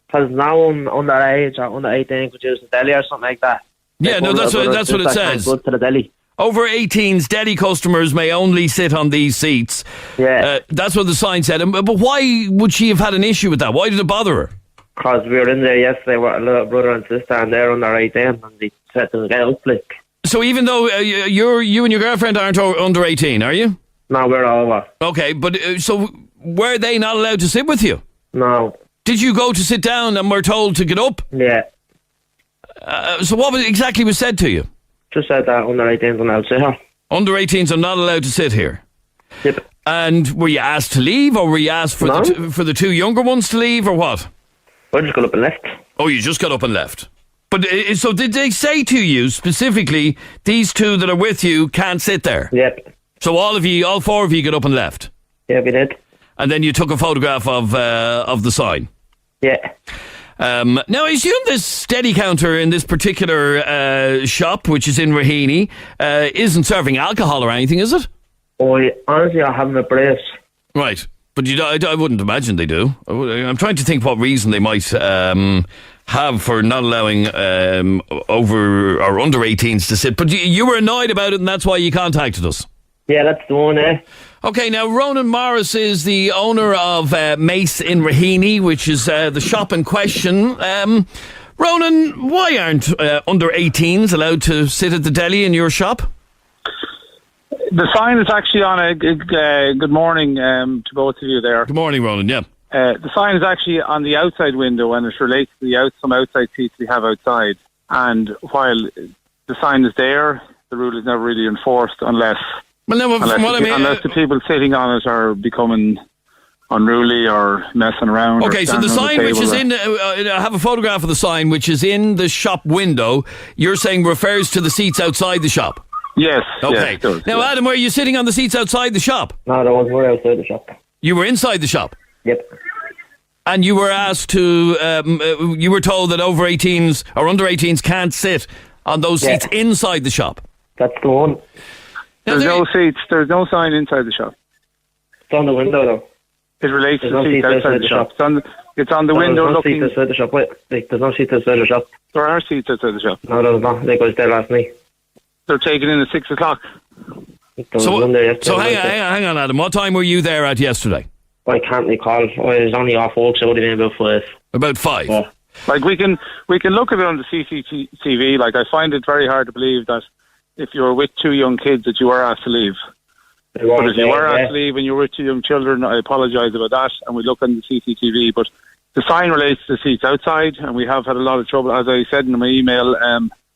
Because no one underage or under 18 could use the deli or something like that. Yeah, no, that's what it says. Good to the deli. Over 18s, Deli customers may only sit on these seats. Yeah. That's what the sign said. But why would she have had an issue with that? Why did it bother her? Because we were in there yesterday with a little brother and sister, and they're under 18, and they said to get up, like. So even though you and your girlfriend aren't under 18, are you? No, we're over. Okay, but so were they not allowed to sit with you? No. Did you go to sit down and were told to get up? Yeah. So what exactly was said to you? Just said that under 18s are allowed to sit here. Under 18s are not allowed to sit here? Yep. And were you asked to leave, or were you asked for for the two younger ones to leave, or what? I just got up and left. Oh, you just got up and left. But so did they say to you specifically, these two that are with you can't sit there? Yep. So all four of you got up and left? Yeah, we did. And then you took a photograph of the sign? Yeah. Now, I assume this steady counter in this particular shop, which is in Raheny, isn't serving alcohol or anything, is it? Honestly, I haven't a brace. Right. But I wouldn't imagine they do. I'm trying to think what reason they might have for not allowing over or under 18s to sit. But you were annoyed about it, and that's why you contacted us. Yeah, that's the one, eh? Okay, now Ronan Morris is the owner of Mace in Raheny, which is the shop in question. Ronan, why aren't under 18s allowed to sit at the deli in your shop? The sign is actually on a good morning to both of you there. Good morning, Ronan, yeah. The sign is actually on the outside window, and it relates to some outside seats we have outside. And while the sign is there, the rule is never really enforced unless the people sitting on it are becoming unruly or messing around. Okay, so the sign which is in, I have a photograph of the sign which is in the shop window, you're saying refers to the seats outside the shop? Yes. Okay. Yes, it does, now, Adam, were you sitting on the seats outside the shop? No, the ones were outside the shop. You were inside the shop? Yep. And you were asked to, you were told that over 18s or under 18s can't sit on those seats inside the shop? That's the one. There's no seats, there's no sign inside the shop. It's on the window, though. It relates to the seats outside the shop. It's on the window looking... There's no seats outside the shop. Wait, there's no seats outside the shop. There are seats outside the shop. No, there's not. They was there last night. They're taken in at 6 o'clock. So hang on, Adam. What time were you there at yesterday? I can't recall. I was only off work, so it would have been about 5. About 5? Yeah. Like, we can look at it on the CCTV. Like, I find it very hard to believe that if you were with 2 young kids that you were asked to leave. But if you were asked to leave and you were with 2 young children, I apologise about that, and we look on the CCTV. But the sign relates to the seats outside, and we have had a lot of trouble. As I said in my email,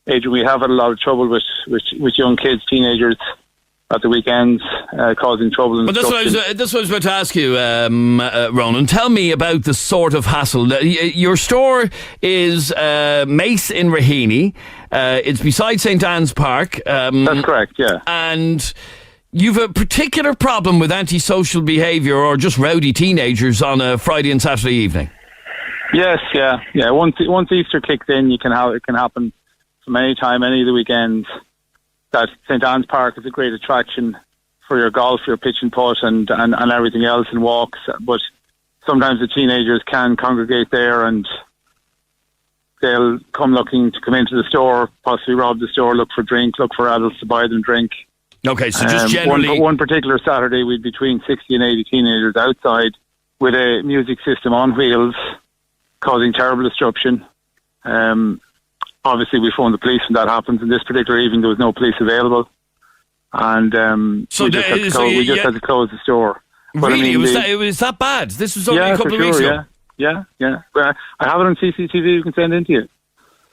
Adrian, we have had a lot of trouble with young kids, teenagers, at the weekends, causing trouble. But that's what I was about to ask you, Ronan. Tell me about the sort of hassle. Your store is Mace in Raheny. It's beside St. Anne's Park. That's correct, yeah. And you've a particular problem with antisocial behaviour or just rowdy teenagers on a Friday and Saturday evening. Yes, yeah. Once Easter kicks in, it can happen from any time, any of the weekends. That St. Anne's Park is a great attraction for your golf, your pitch and putt, and everything else, and walks. But sometimes the teenagers can congregate there, and they'll come looking to come into the store, possibly rob the store, look for drink, look for adults to buy them drink. Okay, so just generally... One particular Saturday, we'd between 60 and 80 teenagers outside with a music system on wheels, causing terrible disruption. Obviously, we phoned the police when that happens. In this particular evening, there was no police available. And we just had to close the store. But really? It was that bad? This was only a couple of weeks ago? Yeah. I have it on CCTV. We can send it to you.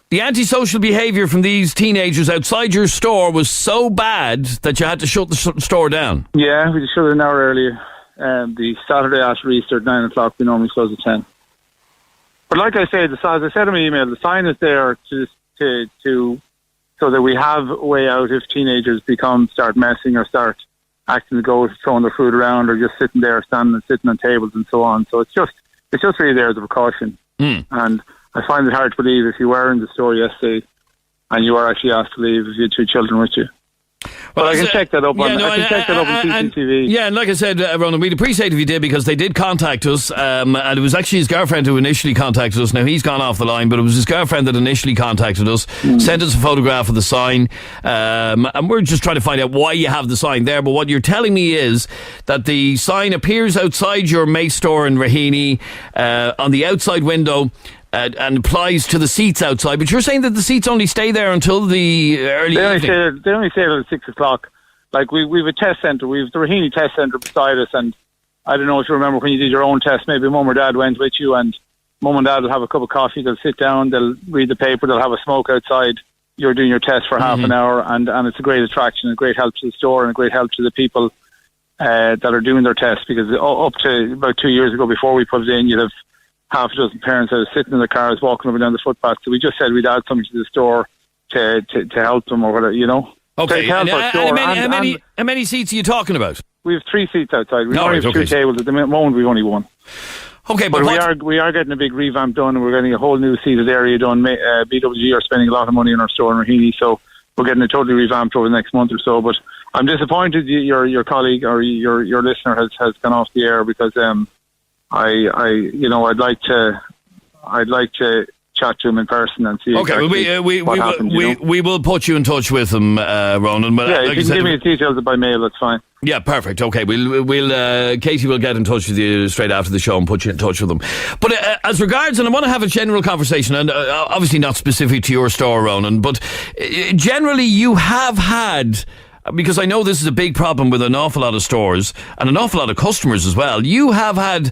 The antisocial behaviour from these teenagers outside your store was so bad that you had to shut the store down? Yeah, we just shut it an hour earlier. The Saturday after Easter at 9 o'clock, we normally close at 10. But like I said, as I said in my email, the sign is there so that we have a way out if teenagers start messing or start acting to go, throwing their food around or just sitting there, sitting on tables and so on. So it's just really there as a precaution. And I find it hard to believe if you were in the store yesterday and you were actually asked to leave if you had 2 children with you. But I can check that up on CCTV. Yeah, and like I said, Ronan, we'd appreciate if you did, because they did contact us, and it was actually his girlfriend who initially contacted us. Now, he's gone off the line, but it was his girlfriend that initially contacted us, sent us a photograph of the sign, and we're just trying to find out why you have the sign there. But what you're telling me is that the sign appears outside your Mace store in Raheny, on the outside window, and applies to the seats outside. But you're saying that the seats only stay there until the early evening? They only stay till 6 o'clock. Like, we've a test centre. We've the Raheny test centre beside us, and I don't know if you remember when you did your own test, maybe Mum or Dad went with you, and Mum and Dad will have a cup of coffee, they'll sit down, they'll read the paper, they'll have a smoke outside. You're doing your test for half an hour, and it's a great attraction, a great help to the store, and a great help to the people that are doing their test, because up to about 2 years ago, before we put it in, you'd have half a dozen parents that are sitting in their cars walking up and down the footpath. So we just said we'd add something to the store to help them, or whatever, you know. Okay, how many seats are you talking about? We have 3 seats outside. We only have 2 tables. At the moment, we've only 1. Okay, but we are getting a big revamp done, and we're getting a whole new seated area done. BWG are spending a lot of money on our store in Raheny, so we're getting it totally revamped over the next month or so. But I'm disappointed your colleague or your listener has gone off the air, because I'd like to chat to him in person and see. Okay, what happens, we will put you in touch with him, Ronan. But yeah, you can give me the details by mail. That's fine. Yeah, perfect. Okay, we'll Katie will get in touch with you straight after the show and put you in touch with them. But as regards, and I want to have a general conversation, and obviously not specific to your store, Ronan, but generally you have had, because I know this is a big problem with an awful lot of stores and an awful lot of customers as well, you have had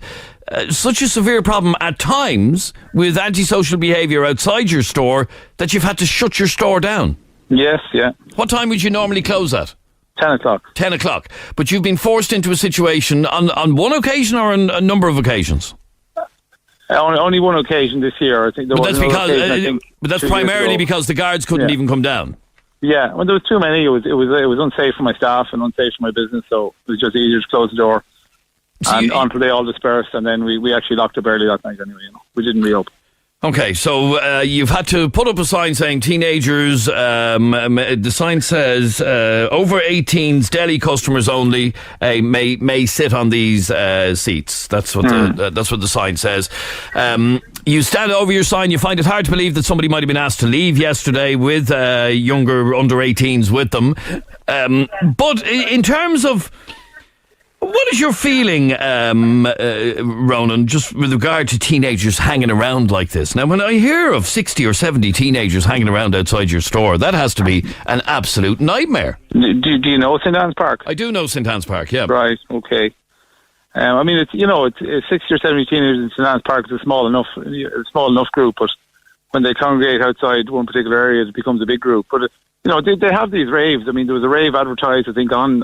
such a severe problem at times with antisocial behaviour outside your store that you've had to shut your store down. Yes, yeah. What time would you normally close at? 10 o'clock. 10 o'clock. But you've been forced into a situation on one occasion or on a number of occasions? Only one occasion this year. I think there was but that's primarily because the guards couldn't even come down. Yeah, when there was too many, it was unsafe for my staff and unsafe for my business, so it was just easier to close the door. Until they all dispersed, and then we actually locked up early that night anyway. We didn't reopen. Okay, so you've had to put up a sign saying teenagers, the sign says over 18s, Deli customers only may sit on these seats. That's what the sign says. You stand over your sign, you find it hard to believe that somebody might have been asked to leave yesterday with younger under 18s with them. But in terms of, what is your feeling, Ronan, just with regard to teenagers hanging around like this? Now, when I hear of 60 or 70 teenagers hanging around outside your store, that has to be an absolute nightmare. Do you know St. Anne's Park? I do know St. Anne's Park, yeah. Right, okay. I mean, it's 60 or 70 teenagers in St. Anne's Park is a small enough group, but when they congregate outside one particular area, it becomes a big group. But they have these raves. I mean, there was a rave advertised, I think, on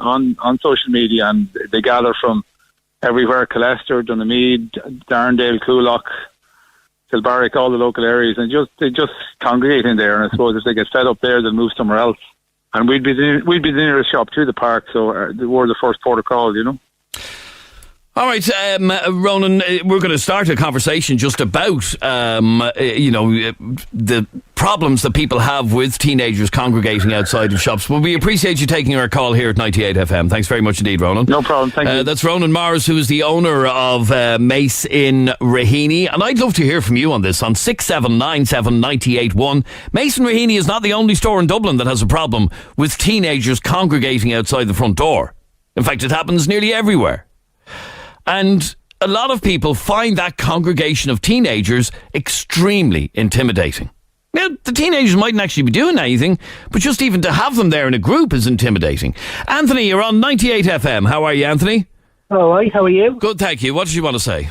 social media, and they gather from everywhere: Colester, Donamead, Darndale, Coolock, Kilbarrack, all the local areas, and they just congregate in there. And I suppose if they get fed up there, they'll move somewhere else. And we'd be the nearest shop to the park, so we're the first port of call, All right, Ronan, we're going to start a conversation just about, the problems that people have with teenagers congregating outside of shops. Well, we appreciate you taking our call here at 98FM. Thanks very much indeed, Ronan. No problem, thank you. That's Ronan Morris, who is the owner of Mace in Raheny. And I'd love to hear from you on this, on 6797981. Mace in Raheny is not the only store in Dublin that has a problem with teenagers congregating outside the front door. In fact, it happens nearly everywhere. And a lot of people find that congregation of teenagers extremely intimidating. Now, the teenagers mightn't actually be doing anything, but just even to have them there in a group is intimidating. Anthony, you're on 98FM. How are you, Anthony? All right, how are you? Good, thank you. What did you want to say?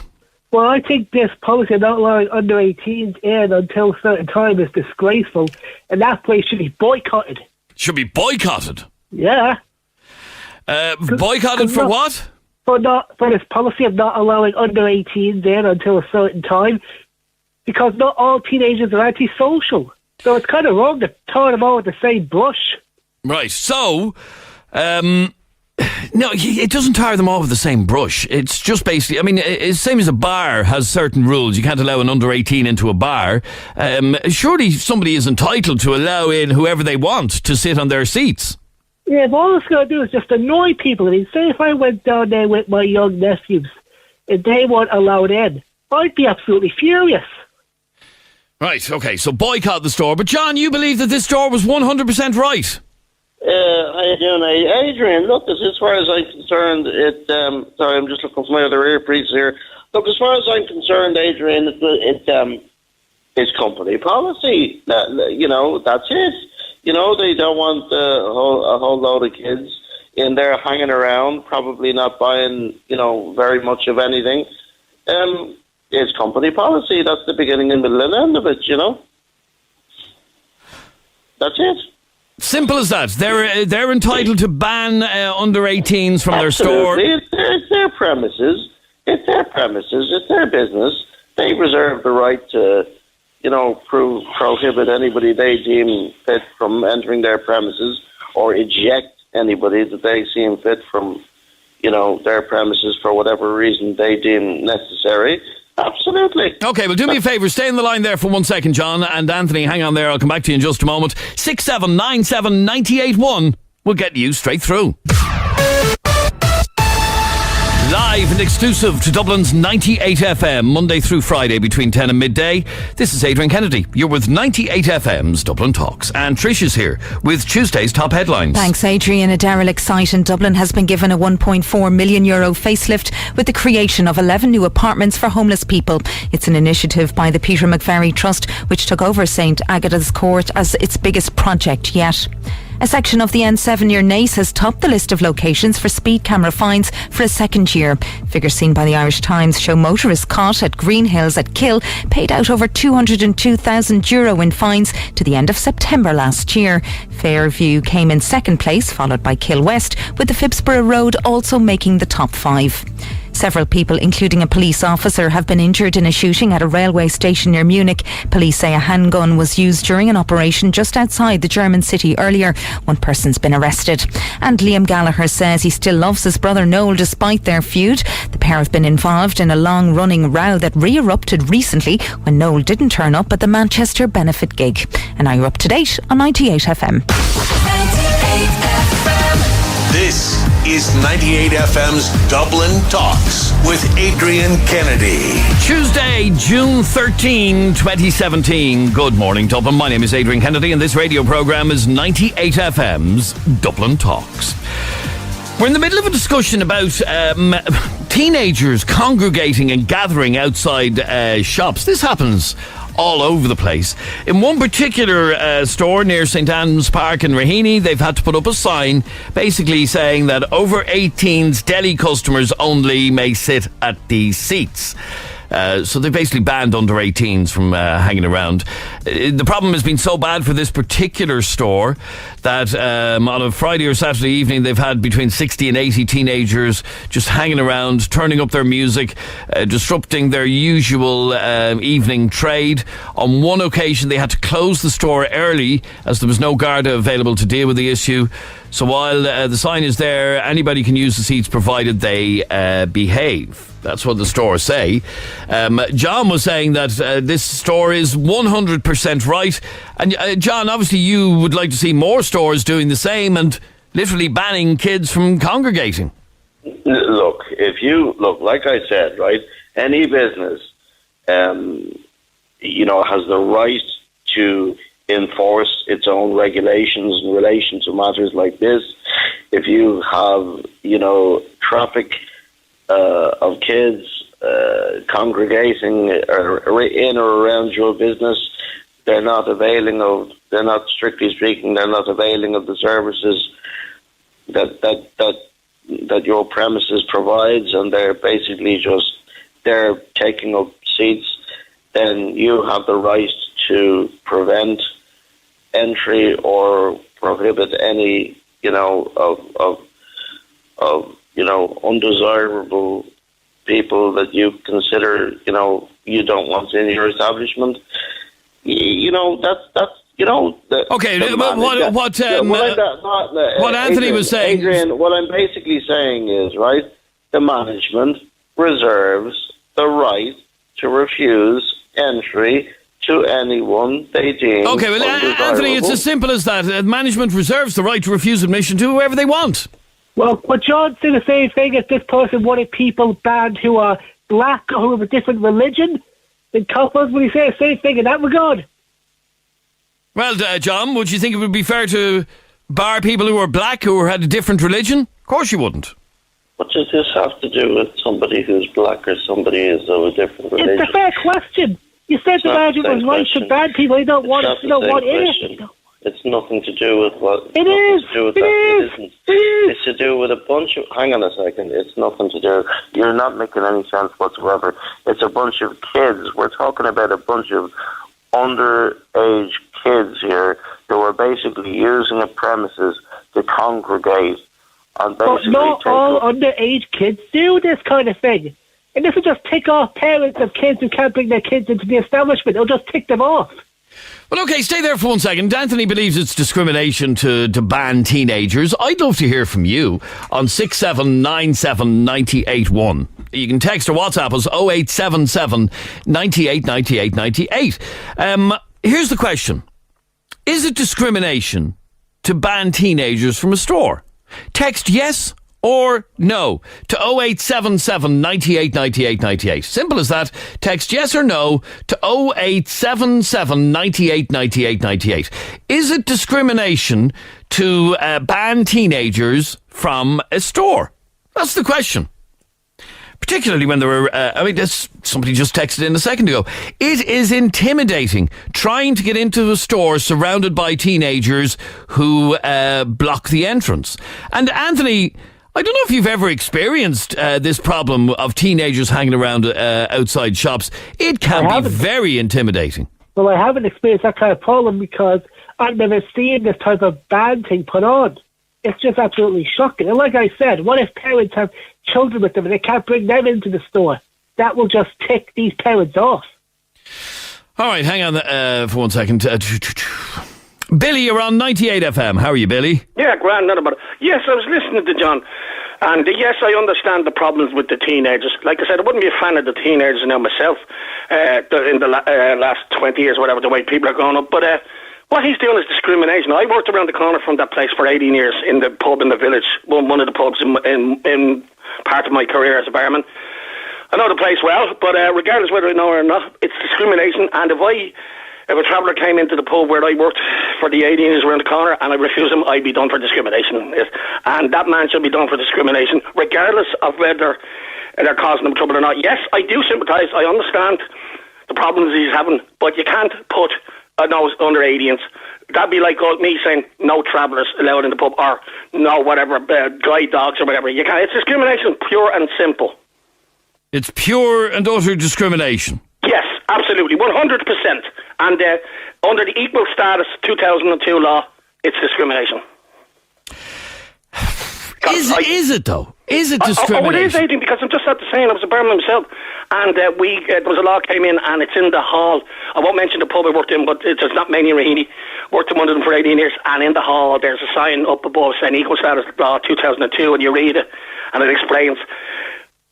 Well, I think this policy of not allowing under 18s in until a certain time is disgraceful, and that place should be boycotted. Should be boycotted? Yeah. Boycotted for what? For this policy of not allowing under 18s in until a certain time, because not all teenagers are antisocial. So it's kind of wrong to tar them all with the same brush. Right, so, no, it doesn't tar them all with the same brush. It's just basically, I mean, it's the same as a bar has certain rules. You can't allow an under 18 into a bar. Surely somebody is entitled to allow in whoever they want to sit on their seats. Yeah, but all it's going to do is just annoy people. I mean, say if I went down there with my young nephews and they weren't allowed in, I'd be absolutely furious. Right, okay, so boycott the store. But John, you believe that this store was 100% right? Adrian, look, as far as I'm concerned, sorry, I'm just looking for my other earpiece here. Look, as far as I'm concerned, Adrian, it's company policy. You know, that's it. You know, they don't want a whole load of kids in there hanging around, probably not buying, you know, very much of anything. It's company policy. That's the beginning and middle and end of it, you know. That's it. Simple as that. They're entitled to ban under 18s from their store. It's their premises. It's their premises. It's their business. They reserve the right to, you know, prohibit anybody they deem fit from entering their premises, or eject anybody that they seem fit from, you know, their premises for whatever reason they deem necessary. Absolutely. Okay, well, do me a favour. Stay on the line there for 1 second, John. And Anthony, hang on there. I'll come back to you in just a moment. 6797 981 will get you straight through. Live and exclusive to Dublin's 98FM, Monday through Friday between 10 and midday. This is Adrian Kennedy. You're with 98FM's Dublin Talks. And Trish is here with Tuesday's top headlines. Thanks, Adrian. A derelict site in Dublin has been given a €1.4 million facelift with the creation of 11 new apartments for homeless people. It's an initiative by the Peter McVerry Trust, which took over St Agatha's Court as its biggest project yet. A section of the N7 near Naas has topped the list of locations for speed camera fines for a second year. Figures seen by the Irish Times show motorists caught at Green Hills at Kill paid out over €202,000 in fines to the end of September last year. Fairview came in second place, followed by Kill West, with the Phibsborough Road also making the top 5. Several people, including a police officer, have been injured in a shooting at a railway station near Munich. Police say a handgun was used during an operation just outside the German city earlier. One person's been arrested. And Liam Gallagher says he still loves his brother Noel despite their feud. The pair have been involved in a long-running row that re-erupted recently when Noel didn't turn up at the Manchester benefit gig. And now you're up to date on 98FM. 98FM. This is 98FM's Dublin Talks with Adrian Kennedy. Tuesday, June 13, 2017. Good morning, Dublin. My name is Adrian Kennedy, and this radio programme is 98FM's Dublin Talks. We're in the middle of a discussion about teenagers congregating and gathering outside shops. This happens all over the place. In one particular store near St Anne's Park in Raheny, they've had to put up a sign basically saying that over 18s Deli customers only may sit at these seats. So they basically banned under 18s from hanging around. The problem has been so bad for this particular store that on a Friday or Saturday evening they've had between 60 and 80 teenagers just hanging around, turning up their music, disrupting their usual evening trade. On one occasion they had to close the store early as there was no Garda available to deal with the issue. So while the sign is there, anybody can use the seats provided they behave. That's what the stores say. John was saying that this store is 100% right. And John, obviously you would like to see more stores doing the same and literally banning kids from congregating. Look, like I said, right, any business, you know, has the right to enforce its own regulations in relation to matters like this. If you have, you know, traffic of kids congregating in or around your business, they're not, strictly speaking, they're not availing of the services that your premises provides, and they're basically they're taking up seats, then you have the right to prevent entry or prohibit any, you know, of you know, undesirable people that you consider, you know, you don't want in your establishment. You know, that's you know. What Anthony was saying, Adrian, what I'm basically saying is, right, the management reserves the right to refuse entry to anyone they deem. Okay, well, Anthony, it's as simple as that. Management reserves the right to refuse admission to whoever they want. Well, but John's saying the same thing if this person wanted people banned who are black or who have a different religion. Then couples, will he say the same thing in that regard? Well, John, would you think it would be fair to bar people who are black who had a different religion? Of course you wouldn't. What does this have to do with somebody who's black or somebody who's of a different religion? It's a fair question. You said the management was right to ban people. You don't want it. It's nothing to do with what. It is. It's to do with a bunch of. Hang on a second. It's nothing to do. You're not making any sense whatsoever. It's a bunch of kids. We're talking about a bunch of underage kids here who are basically using a premises to congregate and basically. But not all underage kids do this kind of thing. And this will just tick off parents of kids who can't bring their kids into the establishment. It'll just tick them off. Well, okay, stay there for 1 second. Anthony believes it's discrimination to ban teenagers. I'd love to hear from you on 6797 981. You can text or WhatsApp us 0877 98 98 98. Here's the question. Is it discrimination to ban teenagers from a store? Text yes or no to 0877 98 98 98. Simple as that. Text yes or no to 0877 98 98 98. Is it discrimination to ban teenagers from a store? That's the question. Particularly when there were, somebody just texted in a second ago. It is intimidating trying to get into a store surrounded by teenagers who block the entrance. And Anthony, I don't know if you've ever experienced this problem of teenagers hanging around outside shops. It can be very intimidating. Well, I haven't experienced that kind of problem because I've never seen this type of ban thing put on. It's just absolutely shocking. And like I said, what if parents have children with them and they can't bring them into the store? That will just tick these parents off. All right, hang on for 1 second. Billy, you're on 98 FM. How are you, Billy? Yeah, grand, not about it. Yes, I was listening to John. And yes, I understand the problems with the teenagers. Like I said, I wouldn't be a fan of the teenagers now myself in the last 20 years, whatever, the way people are growing up. But what he's doing is discrimination. I worked around the corner from that place for 18 years in the pub in the village, one of the pubs in part of my career as a barman. I know the place well, but regardless whether I know it or not, it's discrimination. And if a traveller came into the pub where I worked for the 18 years around the corner and I refused him, I'd be done for discrimination. And that man should be done for discrimination, regardless of whether they're causing him trouble or not. Yes, I do sympathise. I understand the problems he's having, but you can't put those under 18s. That'd be like me saying no travellers allowed in the pub or no whatever, guide dogs or whatever. You can't. It's discrimination, pure and simple. It's pure and utter discrimination. Yes, absolutely, 100%. And under the Equal Status 2002 law, it's discrimination. Is it though? Is it discrimination? It is, Adrian, because I'm just at the saying, I was a barman myself, and there was a law came in, and it's in the hall. I won't mention the pub I worked in, but it's not Manny Raheny. Worked in one of them for 18 years, and in the hall there's a sign up above saying Equal Status Law 2002, and you read it, and it explains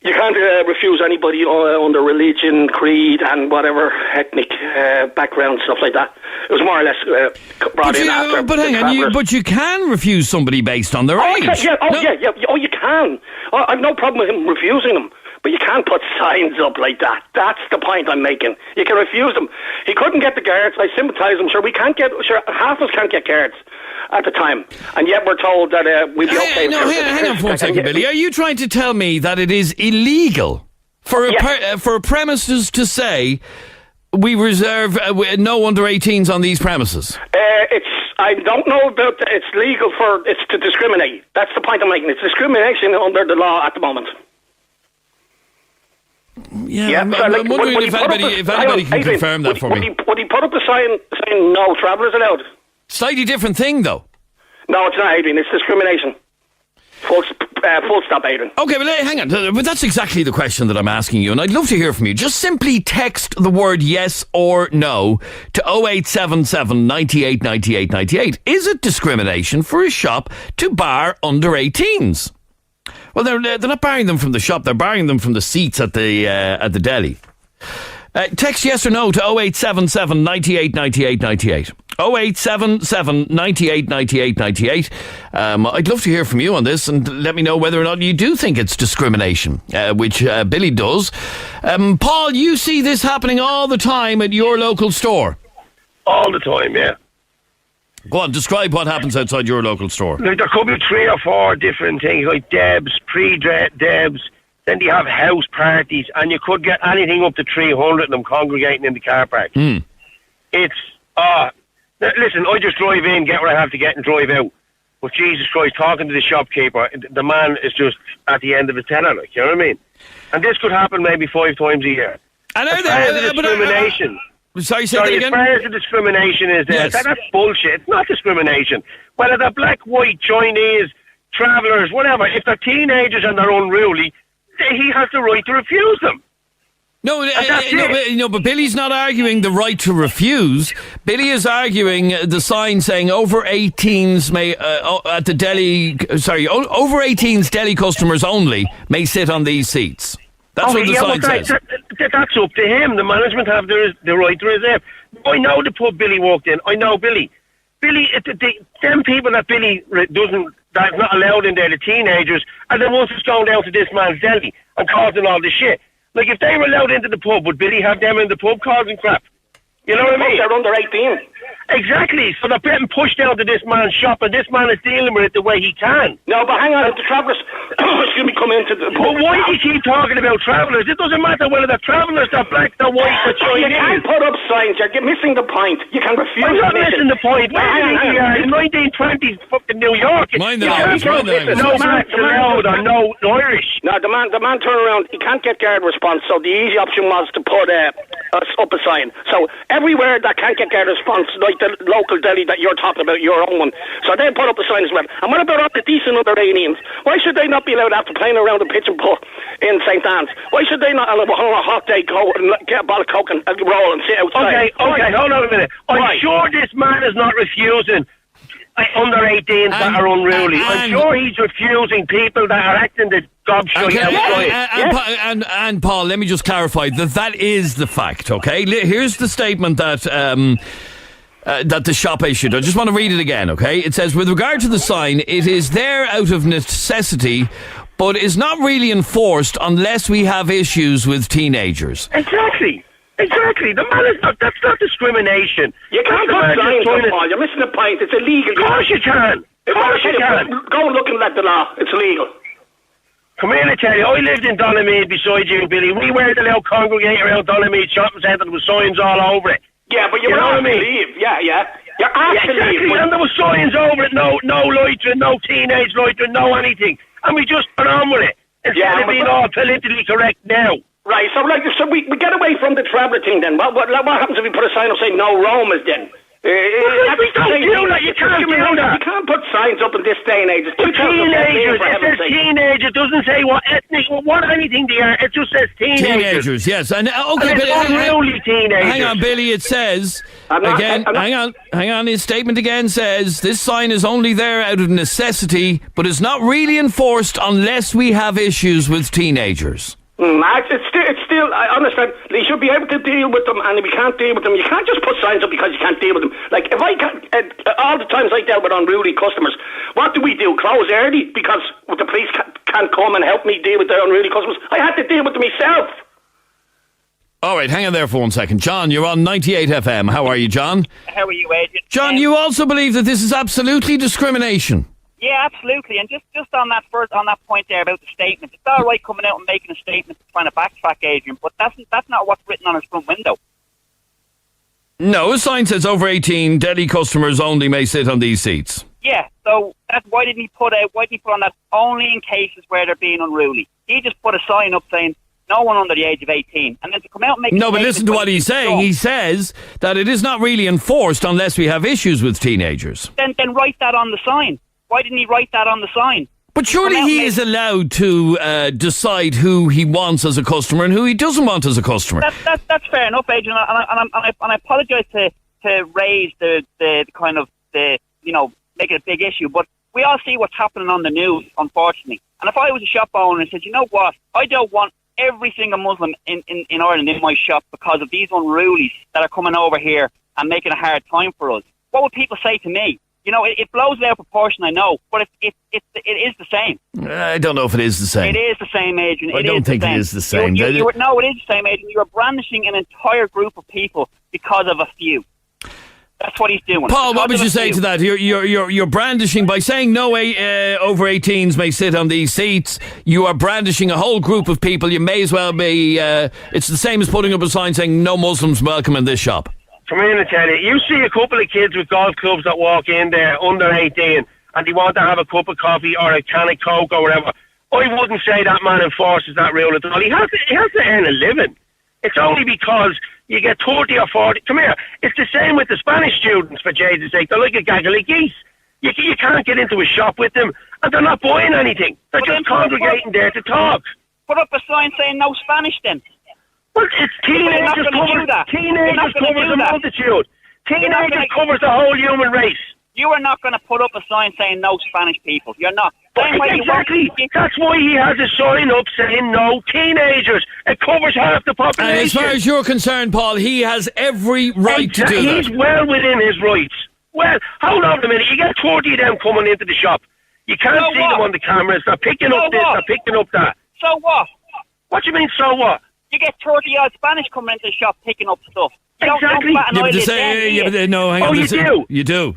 you can't refuse anybody under religion, creed, and whatever ethnic background, stuff like that. It was more or less brought in after. But hang on, but you can refuse somebody based on their age. You can. I've no problem with him refusing them. But you can't put signs up like that. That's the point I'm making. You can refuse them. He couldn't get the guards. I sympathise with him. Half of us can't get guards at the time. And yet we're told that we'll be okay. Hang on for 1 second, Billy. Are you trying to tell me that it is illegal for a premises to say we reserve no under 18s on these premises? I don't know about it's legal it's to discriminate. That's the point I'm making. It's discrimination under the law at the moment. I'm wondering if anybody can confirm that for me. Would he put up a sign saying no travellers allowed? Slightly different thing, though. No, it's not, Adrian. It's discrimination. Full stop, Adrian. Okay, but hang on. But that's exactly the question that I'm asking you, and I'd love to hear from you. Just simply text the word yes or no to 0877 98 98 98. Is it discrimination for a shop to bar under 18s? Well, they're not barring them from the shop. They're barring them from the seats at the Deli. Text yes or no to 0877 98 98 98. 0877 98 98 98. I'd love to hear from you on this and let me know whether or not you do think it's discrimination, which Billy does. Paul, you see this happening all the time at your local store? All the time, yeah. Go on, describe what happens outside your local store. Like, there could be 3 or 4 different things, like Debs, pre-Debs, then they have house parties, and you could get anything up to 300 of them congregating in the car park. It's, listen, I just drive in, get what I have to get and drive out. But Jesus Christ, talking to the shopkeeper, the man is just at the end of his tenor, like, you know what I mean? And this could happen maybe 5 times a year. And as far as the discrimination... Sorry, say that again? As far as the discrimination is there, Yes. that's bullshit. It's not discrimination. Whether they're black, white, Chinese, travellers, whatever, if they're teenagers and they're unruly, he has the right to refuse them. But Billy's not arguing the right to refuse. Billy is arguing the sign saying over 18s may at the Deli. Over 18s Deli customers only may sit on these seats. That's what the sign says. That's up to him. The management have the right to reserve. I know the pub Billy walked in. I know Billy. Them people that Billy that's not allowed in there, the teenagers, are the ones who's going down to this man's deli and causing all the shit. Like, if they were allowed into the pub, would Billy have them in the pub causing crap? You know what I mean? They're under 18. Exactly. So they're getting pushed out to this man's shop, and this man is dealing with it the way he can. No, but hang on, if the travellers, excuse me, come into the... But why do you keep talking about travellers? It doesn't matter whether they're travellers, they're black, they're white, they're Chinese. You can't put up signs, you're missing the point. You can refuse I'm not missing the point. Well, hang on. In 1920s fucking New York. Mind the language, mind the language. No blacks allowed or no Irish. No, the man turned around, he can't get guard response, so the easy option was to put up a sign. So everywhere that can't get guard response, like the local deli that you're talking about, your own one, so they put up a sign as well. And what about up the decent under 18s? Why should they not be allowed after playing around the pitch and putt in St. Anne's? Why should they not on a hot day go and get a bottle of Coke and roll and sit outside? Okay, hold on a minute. I'm sure this man is not refusing under 18s that are unruly. I'm sure he's refusing people that are acting the gobshite outside. And Paul, let me just clarify that is the fact, okay? Here's the statement that the shop issued. I just want to read it again, okay? It says, with regard to the sign, it is there out of necessity, but is not really enforced unless we have issues with teenagers. Exactly. The man is not, that's not discrimination. You can't put signs up, Paul. You're missing the point. It's illegal. Of course you can. Go and look and let the law. It's illegal. Come here, I tell you, I lived in Donemead beside you, Billy. We weren't allowed to congregate around Donemead shopping centre with signs all over it. Yeah, but you were asked to leave. Yeah. You're asked to leave. And there were signs over it, no loitering, no teenage loitering, no anything. And we just got on with it. Instead of being all politically correct now. Right, so we get away from the traveller thing then. What happens if we put a sign up saying no Romans then? We don't do that. You can't do that. You can't put signs up in this day and age. It's teenagers. It says teenagers. It doesn't say what ethnic, what anything they are. It just says teenagers. Teenagers, yes. And okay, and it's unruly teenagers. Hang on, Billy. It says hang on. His statement again says this sign is only there out of necessity, but is not really enforced unless we have issues with teenagers. It's still, I understand, they should be able to deal with them, and if you can't deal with them, you can't just put signs up because you can't deal with them. Like, if I can't, all the times I dealt with unruly customers, what do we do? Close early because the police can't come and help me deal with the unruly customers? I had to deal with them myself. All right, hang on there for 1 second. John, you're on 98FM. How are you, John? How are you, Adrian? John, you also believe that this is absolutely discrimination? Yeah, absolutely. And just on that point there about the statement, it's all right coming out and making a statement trying to backtrack, Adrian, but that's not what's written on his front window. No, a sign says over 18 Deli customers only may sit on these seats. Yeah, so why didn't he put on that only in cases where they're being unruly? He just put a sign up saying no one under the age of 18, and then to come out and make no, but listen to what he's saying. He says that it is not really enforced unless we have issues with teenagers. Then write that on the sign. Why didn't he write that on the sign? But surely he is allowed to decide who he wants as a customer and who he doesn't want as a customer. That's fair enough, Adrian. And I apologise to raise the kind of make it a big issue. But we all see what's happening on the news, unfortunately. And if I was a shop owner and said, you know what, I don't want every single Muslim in Ireland in my shop because of these unrulies that are coming over here and making a hard time for us. What would people say to me? You know, it blows out of proportion, I know, but it is the same. I don't know if it is the same. It is the same, Adrian. I don't think it is the same. No, it is the same, Adrian. You are brandishing an entire group of people because of a few. That's what he's doing. Paul, what would you say to that? You're brandishing by saying no over 18s may sit on these seats. You are brandishing a whole group of people. You may as well be. It's the same as putting up a sign saying no Muslims welcome in this shop. Come in and tell you see a couple of kids with golf clubs that walk in there under 18 and they want to have a cup of coffee or a can of Coke or whatever. I wouldn't say that man enforces that rule at all. He has to earn a living. It's only because you get 30 or 40. Come here. It's the same with the Spanish students, for Jesus' sake. They're like a gaggle of geese. You can't get into a shop with them and they're not buying anything. They're just congregating there to talk. Put up a sign saying no Spanish then. Well, it's teenagers covers the multitude. Teenagers covers the whole human race. You are not going to put up a sign saying no Spanish people. You're not. Exactly. That's why he has a sign up saying no teenagers. It covers half the population. And as far as you're concerned, Paul, he has every right to do that. He's well within his rights. Well, hold on a minute. You get 30 of them coming into the shop. You can't see them on the cameras. They're picking up this, they're picking up that. So what? What do you mean, so what? You get 30-odd Spanish coming into the shop picking up stuff. You exactly. Don't You do. Oh, you do.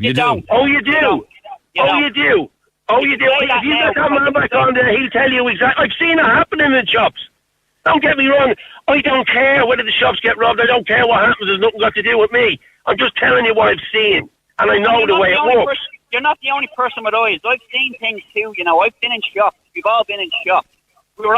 You do. Oh, you do. Oh, you do. If you get that man back on there, he'll tell you exactly. I've seen it happening in shops. Don't get me wrong. I don't care whether the shops get robbed. I don't care what happens. There's nothing got to do with me. I'm just telling you what I've seen. And I know the way it works. You're not the only person with eyes. I've seen things too, you know. I've been in shops. We've all been in shops. We were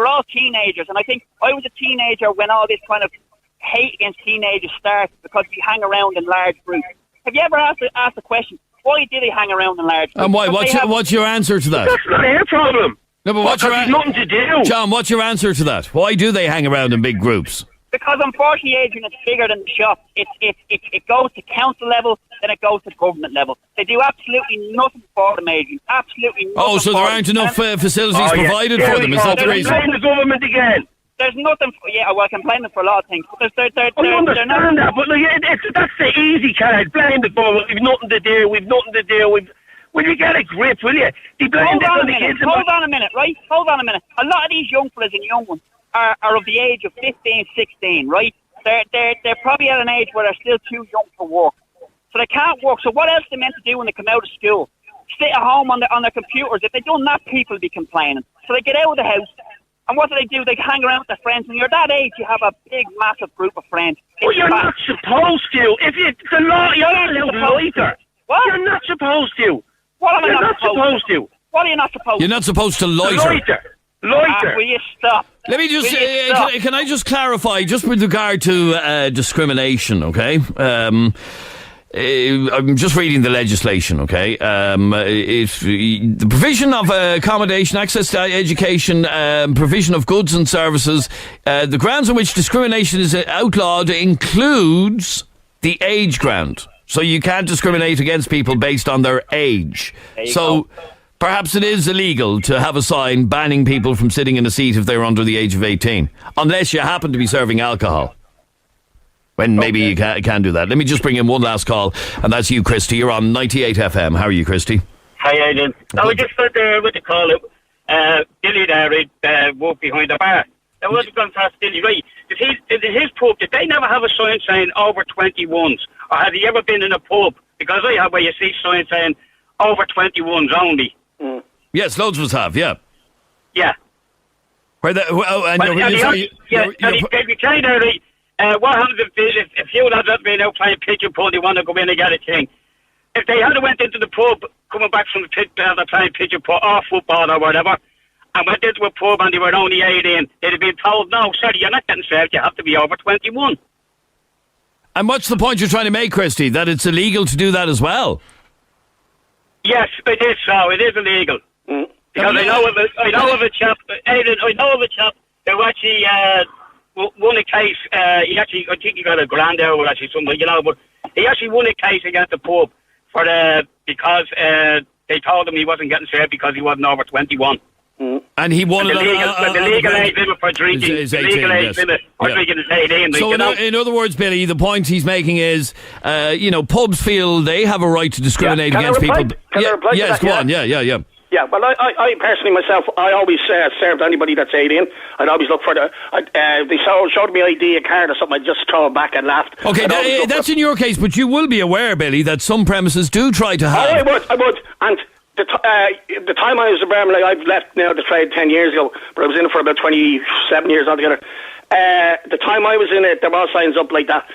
all teenagers, and I think I was a teenager when all this kind of hate against teenagers started because we hang around in large groups. Have you ever asked the question, why did they hang around in large groups? And why? What's your answer to that? That's not their problem. No, but what's nothing to do? John, what's your answer to that? Why do they hang around in big groups? Because unfortunately, Adrian, it's bigger than the shop. It goes to council level, then it goes to government level. They do absolutely nothing for them, Adrian. Absolutely nothing. Oh, so there aren't enough facilities provided for them. Is that the reason? Blame the government again. There's nothing. Well, I can blame them for a lot of things. But I understand that, but that's the easy card. Blame the government. We've nothing to do. Will you get a grip? Will you? Hold on a minute, right? Hold on a minute. A lot of these young fellas and young ones are of the age of 15, 16, right? They're probably at an age where they're still too young for work. So they can't work. So what else are they meant to do when they come out of school? Stay at home on their computers. If they done that, people will be complaining. So they get out of the house. And what do? They hang around with their friends. When you're that age, you have a big, massive group of friends. Well, you're not supposed to. If it's a law, you're not loiter. What? You're not supposed to. What am I not supposed to? What are you not supposed to? You're not supposed to loiter. Loiter. Will you stop? Let me just, can I just clarify, just with regard to discrimination, okay? I'm just reading the legislation, okay? If the provision of accommodation, access to education, provision of goods and services, the grounds on which discrimination is outlawed includes the age ground. So you can't discriminate against people based on their age. So perhaps it is illegal to have a sign banning people from sitting in a seat if they're under the age of 18, unless you happen to be serving alcohol. When maybe you can do that. Let me just bring in one last call, and that's you, Christy. You're on 98 FM. How are you, Christy? Hi, Adrian. I was just there with the call. Deli there, walked behind the bar. I wasn't going to ask Deli, right? His pub, did they never have a sign saying over 21s? Or have you ever been in a pub? Because I have where you see signs saying over 21s only. Mm. Yes, loads of us have, yeah. Yeah. Where the, what happens if you lads have been out playing pigeon pole, they want to go in and get a thing? If they had went into the pub, coming back from the pit, they're playing pigeon pole or football or whatever, and went into a pub and they were only 18, they'd have been told, no, sorry, you're not getting served, you have to be over 21. And what's the point you're trying to make, Christy? That it's illegal to do that as well? Yes, it is so. It is illegal. Mm. Because I know of a chap who actually won a case. I think he got a grand hour actually, something, but he actually won a case against the pub because they told him he wasn't getting served because he wasn't over 21. And he won the legal age limit for drinking. Is The 18, legal age yes. limit for Yeah. drinking is 18. So in other words, Billy, the point he's making is, pubs feel they have a right to discriminate Can I against reply- people. can I reply to Yes, that? go Yeah. on. Yeah. Yeah, well, I personally myself, I always served anybody that's 18. I'd always look for they showed me ID, a card or something, I'd just throw it back and laughed. Okay, that's in your case, but you will be aware, Billy, that some premises do try to have. I would. And the time I was a barman, I've left now the trade 10 years ago, but I was in it for about 27 years altogether. The time I was in it, there were signs up like that.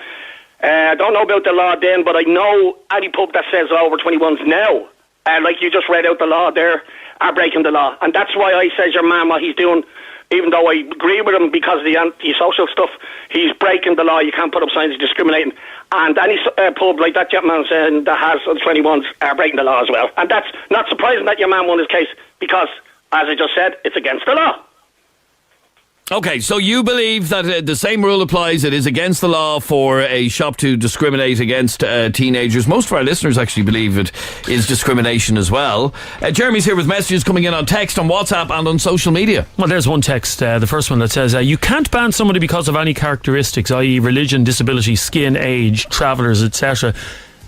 I don't know about the law then, but I know any pub that says over 21s now, like you just read out the law there, are breaking the law. And that's why I says your man, what he's doing, even though I agree with him because of the anti-social stuff, he's breaking the law. You can't put up signs discriminating. And any pub like that gentleman saying that has 21s are breaking the law as well. And that's not surprising that your man won his case because, as I just said, it's against the law. Okay, so you believe that the same rule applies. It is against the law for a shop to discriminate against teenagers. Most of our listeners actually believe it is discrimination as well. Jeremy's here with messages coming in on text, on WhatsApp and on social media. Well, there's one text, the first one that says, you can't ban somebody because of any characteristics, i.e. religion, disability, skin, age, travellers, etc.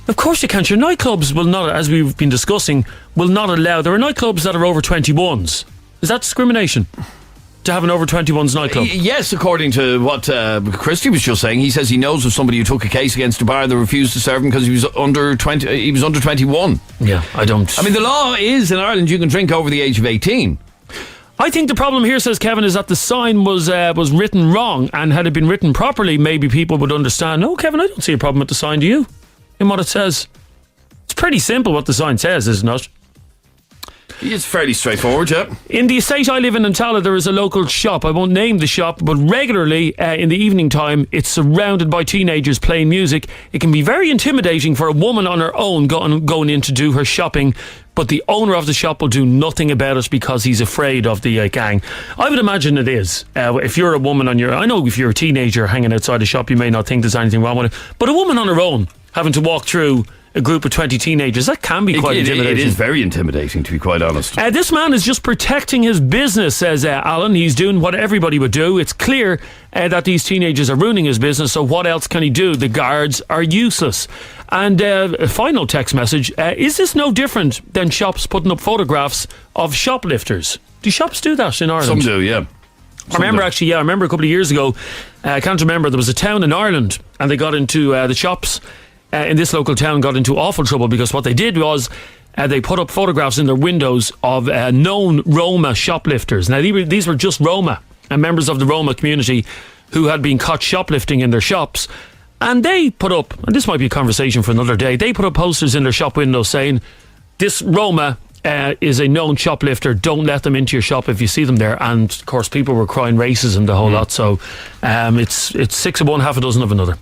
Of course you can't. Your nightclubs will not, as we've been discussing, will not allow. There are nightclubs that are over 21s. Is that discrimination? To have an over 21s nightclub? Yes, according to what Christy was just saying. He says he knows of somebody who took a case against a bar that refused to serve him because he was under 20. He was under 21. Yeah, I mean, the law is in Ireland you can drink over the age of 18. I think the problem here, says Kevin, is that the sign was written wrong, and had it been written properly, maybe people would understand. No, Kevin, I don't see a problem with the sign, do you? In what it says. It's pretty simple what the sign says, isn't it? It's fairly straightforward, yeah. In the estate I live in Tala, there is a local shop. I won't name the shop, but regularly in the evening time, it's surrounded by teenagers playing music. It can be very intimidating for a woman on her own going in to do her shopping, but the owner of the shop will do nothing about it because he's afraid of the gang. I would imagine it is. If you're a woman I know if you're a teenager hanging outside a shop, you may not think there's anything wrong with it, but a woman on her own having to walk through a group of 20 teenagers, that can be quite intimidating. It is very intimidating, to be quite honest. This man is just protecting his business, says Alan. He's doing what everybody would do. It's clear that these teenagers are ruining his business, so what else can he do? The guards are useless. And a final text message, is this no different than shops putting up photographs of shoplifters? Do shops do that in Ireland? Some do, yeah. I remember a couple of years ago, I can't remember, there was a town in Ireland and they got into the shops in this local town got into awful trouble because what they did was they put up photographs in their windows of known Roma shoplifters. Now these were just Roma and members of the Roma community who had been caught shoplifting in their shops, and they put up, and this might be a conversation for another day, they put up posters in their shop windows saying, this Roma is a known shoplifter, don't let them into your shop if you see them there. And of course people were crying racism, the whole lot. So it's 6 of one, half a dozen of another.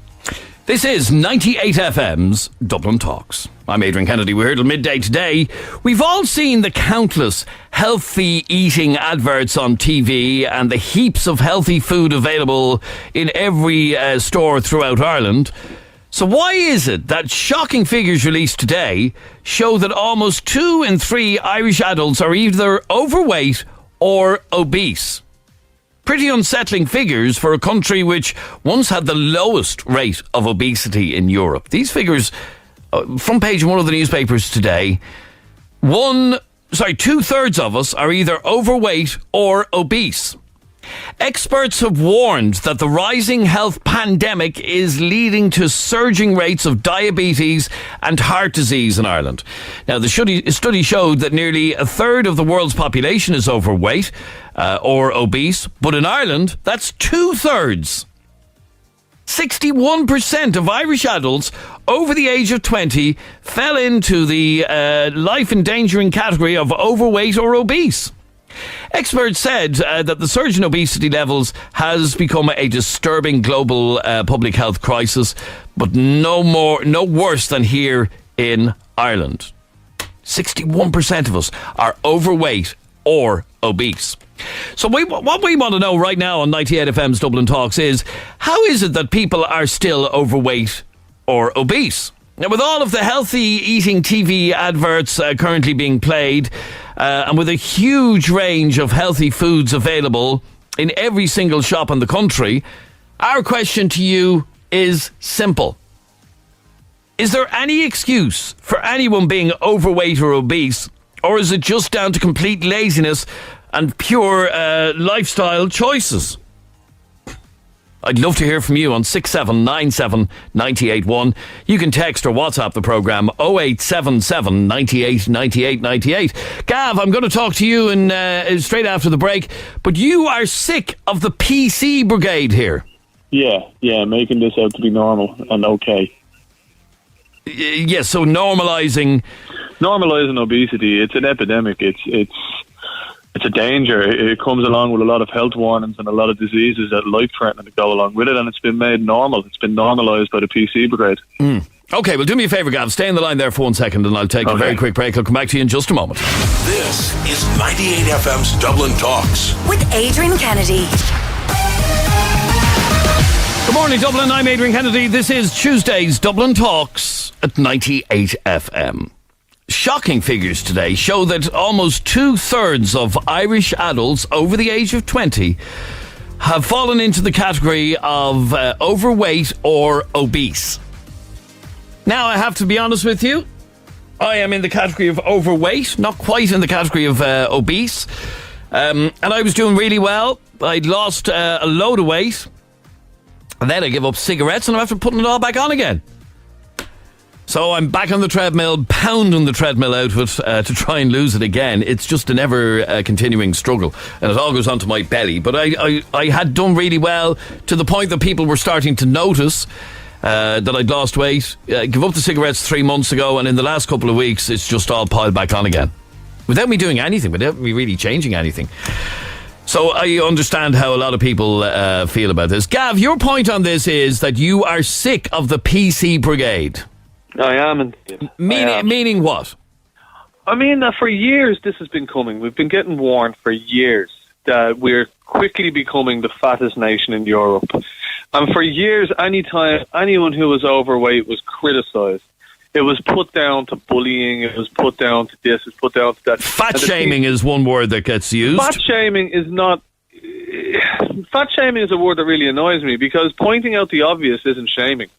This is 98FM's Dublin Talks. I'm Adrian Kennedy. We're here till midday today. We've all seen the countless healthy eating adverts on TV and the heaps of healthy food available in every store throughout Ireland. So why is it that shocking figures released today show that almost 2 in 3 Irish adults are either overweight or obese? Pretty unsettling figures for a country which once had the lowest rate of obesity in Europe. These figures, front page of one of the newspapers today, 2/3 of us are either overweight or obese. Experts have warned that the rising health pandemic is leading to surging rates of diabetes and heart disease in Ireland. Now, the study showed that nearly 1/3 of the world's population is overweight or obese, but in Ireland, that's 2/3. 61% of Irish adults over the age of 20 fell into the life-endangering category of overweight or obese. Experts said that the surge in obesity levels has become a disturbing global public health crisis, but no worse than here in Ireland. 61% of us are overweight or obese. So what we want to know right now on 98FM's Dublin Talks is, how is it that people are still overweight or obese? Now, with all of the healthy eating TV adverts currently being played, and with a huge range of healthy foods available in every single shop in the country, our question to you is simple. Is there any excuse for anyone being overweight or obese, or is it just down to complete laziness and pure lifestyle choices? I'd love to hear from you on 6797 981. You can text or WhatsApp the programme 0877 98 98 98. Gav, I'm going to talk to you straight after the break, but you are sick of the PC brigade here. Yeah, making this out to be normal and okay. Yes, so normalising obesity. It's an epidemic. It's a danger. It comes along with a lot of health warnings and a lot of diseases that life-threatening to go along with it, and it's been made normal. It's been normalised by the PC brigade. Okay, well, do me a favour, Gav. Stay on the line there for 1 second and I'll take a very quick break. I'll come back to you in just a moment. This is 98FM's Dublin Talks. With Adrian Kennedy. Good morning, Dublin. I'm Adrian Kennedy. This is Tuesday's Dublin Talks at 98FM. Shocking figures today show that almost 2/3 of Irish adults over the age of 20 have fallen into the category of overweight or obese. Now, I have to be honest with you. I am in the category of overweight, not quite in the category of obese. And I was doing really well. I'd lost a load of weight. And then I give up cigarettes and I'm after putting it all back on again. So I'm back on the treadmill, pounding the treadmill out of it to try and lose it again. It's just an ever-continuing struggle. And it all goes onto my belly. But I had done really well to the point that people were starting to notice that I'd lost weight. Give up the cigarettes 3 months ago, and in the last couple of weeks, it's just all piled back on again. Without me doing anything, without me really changing anything. So I understand how a lot of people feel about this. Gav, your point on this is that you are sick of the PC brigade. I am. Meaning what? I mean that for years this has been coming. We've been getting warned for years that we're quickly becoming the fattest nation in Europe. And for years, anyone who was overweight was criticised. It was put down to bullying, it was put down to this, it was put down to that. Fat shaming is one word that gets used. Fat shaming is not... Fat shaming is a word that really annoys me, because pointing out the obvious isn't shaming.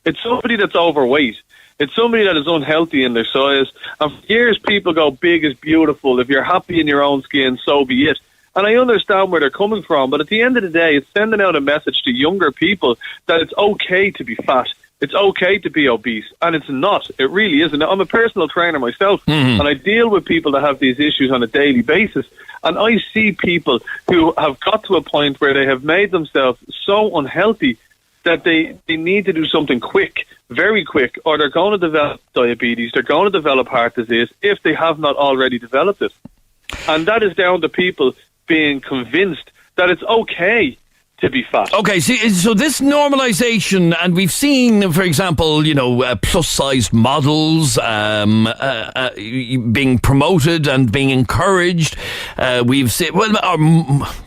It's somebody that's overweight. It's somebody that is unhealthy in their size. And for years, people go, big is beautiful. If you're happy in your own skin, so be it. And I understand where they're coming from, but at the end of the day, it's sending out a message to younger people that it's okay to be fat. It's okay to be obese, and it's not. It really isn't. I'm a personal trainer myself, and I deal with people that have these issues on a daily basis, and I see people who have got to a point where they have made themselves so unhealthy that they need to do something quick, very quick, or they're going to develop diabetes, they're going to develop heart disease if they have not already developed it. And that is down to people being convinced that it's okay to be fat. Okay, so this normalisation, and we've seen, for example, plus-sized models being promoted and being encouraged. We've seen,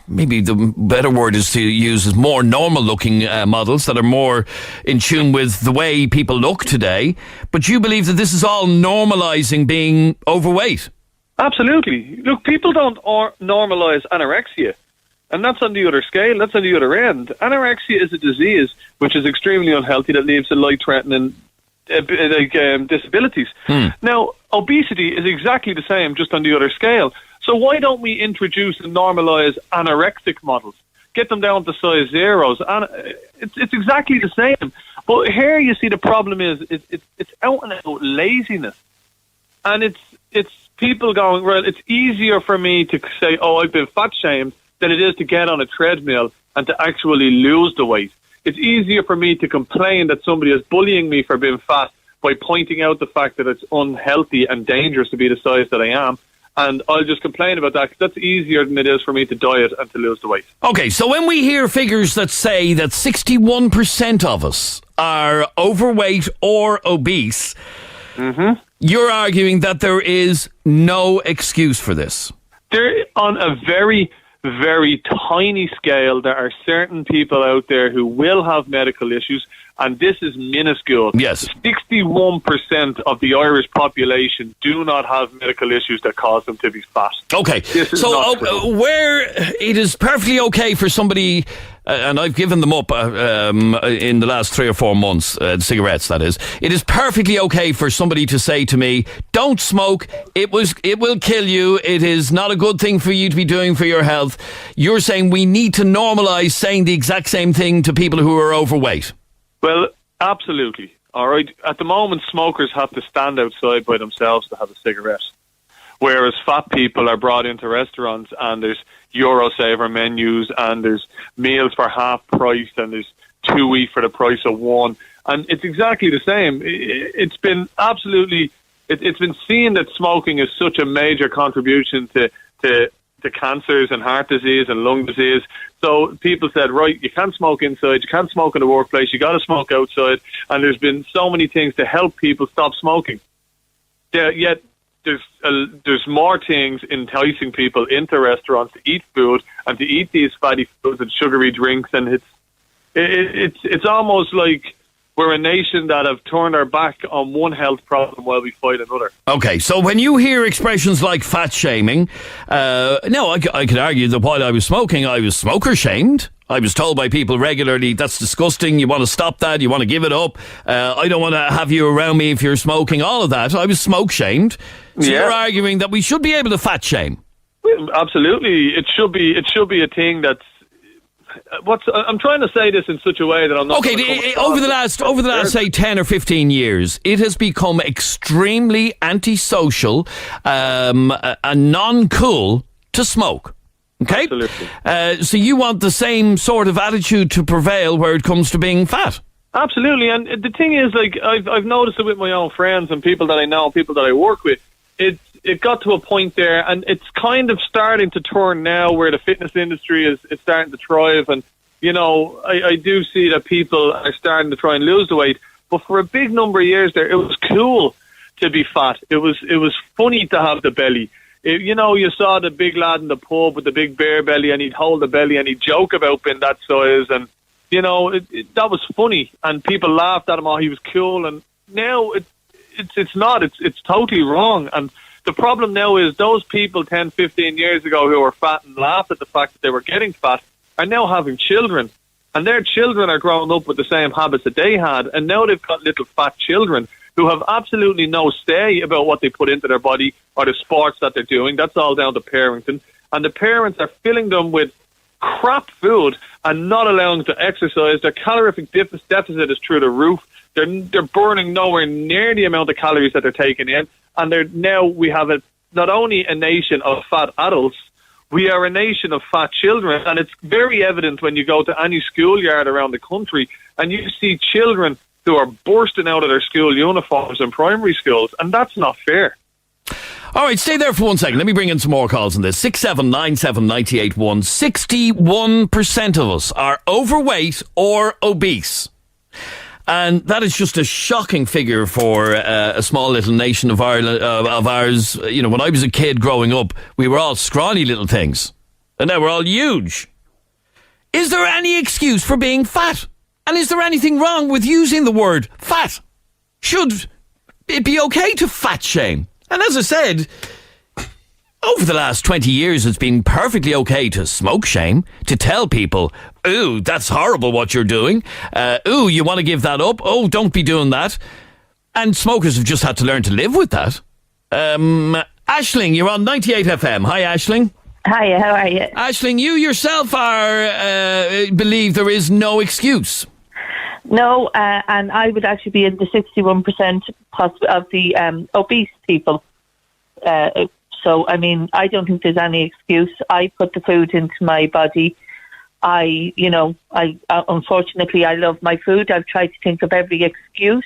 maybe the better word is to use is more normal-looking models that are more in tune with the way people look today. But you believe that this is all normalising being overweight? Absolutely. Look, people don't normalise anorexia. And that's on the other scale, that's on the other end. Anorexia is a disease which is extremely unhealthy that leads to life-threatening disabilities. Now, obesity is exactly the same, just on the other scale. So why don't we introduce and normalise anorexic models? Get them down to size zeros. And it's exactly the same. But here you see the problem is it's out and out laziness. And it's people going, well, it's easier for me to say, oh, I've been fat-shamed, than it is to get on a treadmill and to actually lose the weight. It's easier for me to complain that somebody is bullying me for being fat by pointing out the fact that it's unhealthy and dangerous to be the size that I am. And I'll just complain about that, because that's easier than it is for me to diet and to lose the weight. Okay, so when we hear figures that say that 61% of us are overweight or obese, you're arguing that there is no excuse for this. They're on a very, very tiny scale, there are certain people out there who will have medical issues, and this is minuscule. Yes. 61% of the Irish population do not have medical issues that cause them to be fat. Okay, so where it is perfectly okay for somebody, and I've given them up in the last 3 or 4 months, cigarettes that is, it is perfectly okay for somebody to say to me, don't smoke, it will kill you, it is not a good thing for you to be doing for your health. You're saying we need to normalise saying the exact same thing to people who are overweight. Well, absolutely. All right. At the moment, smokers have to stand outside by themselves to have a cigarette, whereas fat people are brought into restaurants and there's Eurosaver menus and there's meals for half price and there's 2 eat for the price of 1. And it's exactly the same. It's been absolutely... It's been seen that smoking is such a major contribution to cancers and heart disease and lung disease. So people said, right, you can't smoke inside, you can't smoke in the workplace, you got to smoke outside. And there's been so many things to help people stop smoking. Yet there's more things enticing people into restaurants to eat food and to eat these fatty foods and sugary drinks. And it's almost like we're a nation that have turned our back on one health problem while we fight another. Okay, so when you hear expressions like fat shaming, I could argue that while I was smoking, I was smoker shamed. I was told by people regularly, that's disgusting, you want to stop that, you want to give it up, I don't want to have you around me if you're smoking, all of that. I was smoke shamed. So you're arguing that we should be able to fat shame. Absolutely. It should be a thing that's... I'm trying to say this in such a way that I'm not... Okay, over the last, say, 10 or 15 years, it has become extremely antisocial and non-cool to smoke. Okay? Absolutely. So you want the same sort of attitude to prevail where it comes to being fat? Absolutely. And the thing is, like, I've noticed it with my own friends and people that I know, people that I work with. It got to a point there, and it's kind of starting to turn now where the fitness industry is starting to thrive. And, you know, I do see that people are starting to try and lose the weight. But for a big number of years there, it was cool to be fat. It was funny to have the belly. You saw the big lad in the pub with the big bear belly, and he'd hold the belly and he'd joke about being that size. And, that was funny. And people laughed at him, oh, he was cool. And now it's not. It's totally wrong. And the problem now is those people 10, 15 years ago who were fat and laughed at the fact that they were getting fat are now having children. And their children are growing up with the same habits that they had. And now they've got little fat children who have absolutely no say about what they put into their body or the sports that they're doing. That's all down to parenting. And the parents are filling them with crap food and not allowing them to exercise. Their calorific deficit is through the roof. They're burning nowhere near the amount of calories that they're taking in. And now we have not only a nation of fat adults, we are a nation of fat children. And it's very evident when you go to any schoolyard around the country and you see children who are bursting out of their school uniforms in primary schools. And that's not fair. All right, stay there for 1 second. Let me bring in some more calls on this. 6797 981. 61% of us are overweight or obese. And that is just a shocking figure for a small little nation of Ireland, of ours. When I was a kid growing up, we were all scrawny little things. And now we're all huge. Is there any excuse for being fat? And is there anything wrong with using the word fat? Should it be okay to fat shame? And as I said, over the last 20 years, it's been perfectly okay to smoke shame, to tell people, ooh, that's horrible what you're doing. Ooh, you want to give that up? Oh, don't be doing that. And smokers have just had to learn to live with that. Aisling, you're on 98FM. Hi, Aisling. Hi, how are you? Aisling, you yourself believe there is no excuse. No, and I would actually be in the 61% of the obese people. So, I mean, I don't think there's any excuse. I put the food into my body. Unfortunately, I love my food. I've tried to think of every excuse.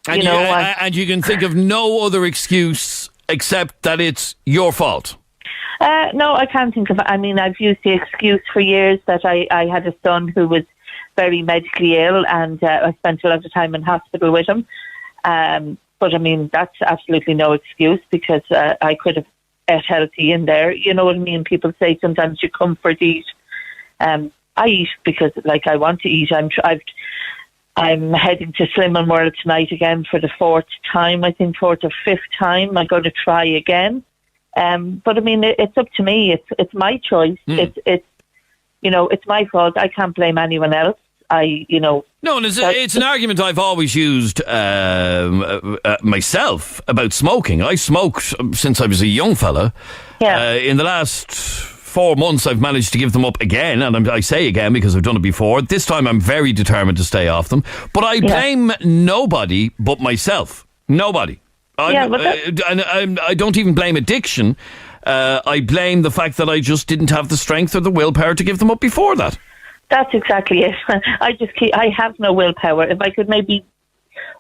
And you can think of no other excuse except that it's your fault. No, I can't think of it. I mean, I've used the excuse for years that I had a son who was very medically ill, and I spent a lot of time in hospital with him. But I mean, that's absolutely no excuse, because I could have ate healthy in there. You know what I mean? People say sometimes you comfort eat. I eat because, like, I want to eat. I'm heading to Slimming World tonight again for the fourth or fifth time. I'm going to try again. But I mean, it's up to me. It's my choice. It's it's my fault. I can't blame anyone else. No, and it's an argument I've always used myself about smoking. I smoked since I was a young fella. Yeah. In the last 4 months, I've managed to give them up again, and I say again because I've done it before. This time, I'm very determined to stay off them. But I blame nobody but myself. Nobody. I don't even blame addiction. I blame the fact that I just didn't have the strength or the willpower to give them up before that. That's exactly it. I have no willpower. If I could maybe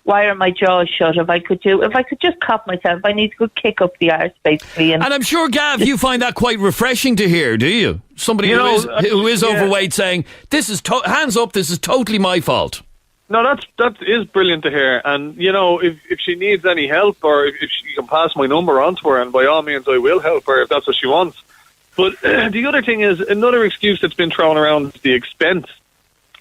wire my jaws shut, if I could just cop myself, I need a good kick up the arse, basically. And I'm sure, Gav, you find that quite refreshing to hear, do you? Somebody who is overweight saying, "This is hands up, this is totally my fault." No, that is brilliant to hear. And, if she needs any help, or if she can pass my number on to her, and by all means I will help her if that's what she wants. But the other thing is, another excuse that's been thrown around is the expense.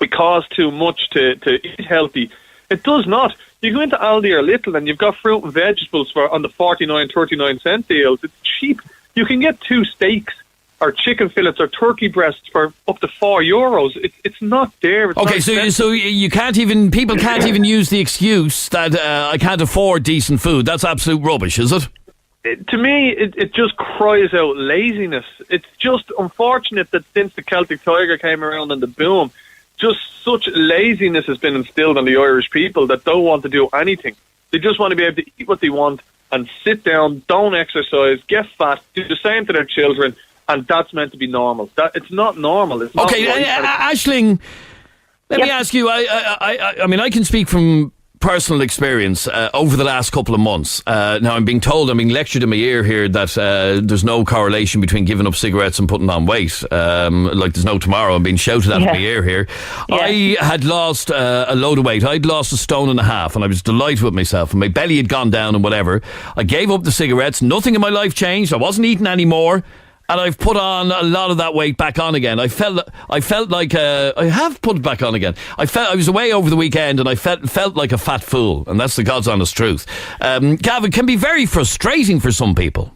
It costs too much to eat healthy. It does not. You go into Aldi or Lidl and you've got fruit and vegetables on the 49, 39 cent deals. It's cheap. You can get 2 steaks or chicken fillets or turkey breasts for up to €4. It's not there. It's okay, not so you can't even, people can't even use the excuse that I can't afford decent food. That's absolute rubbish, is it? To me, it just cries out laziness. It's just unfortunate that since the Celtic Tiger came around and the boom, just such laziness has been instilled on the Irish people that don't want to do anything. They just want to be able to eat what they want and sit down, don't exercise, get fat, do the same to their children, and that's meant to be normal. It's not normal. It's not okay, Aisling, let me ask you, I mean, I can speak from personal experience over the last couple of months. Now, I'm being lectured in my ear here that there's no correlation between giving up cigarettes and putting on weight. Like there's no tomorrow. I'm being shouted at in my ear here. Yeah. I had lost a load of weight. I'd lost 1.5 stone, and I was delighted with myself, and my belly had gone down and whatever. I gave up the cigarettes. Nothing in my life changed. I wasn't eating anymore. And I've put on a lot of that weight back on again. I felt like I have put it back on again. I was away over the weekend and I felt like a fat fool, and that's the God's honest truth. Gav, it can be very frustrating for some people.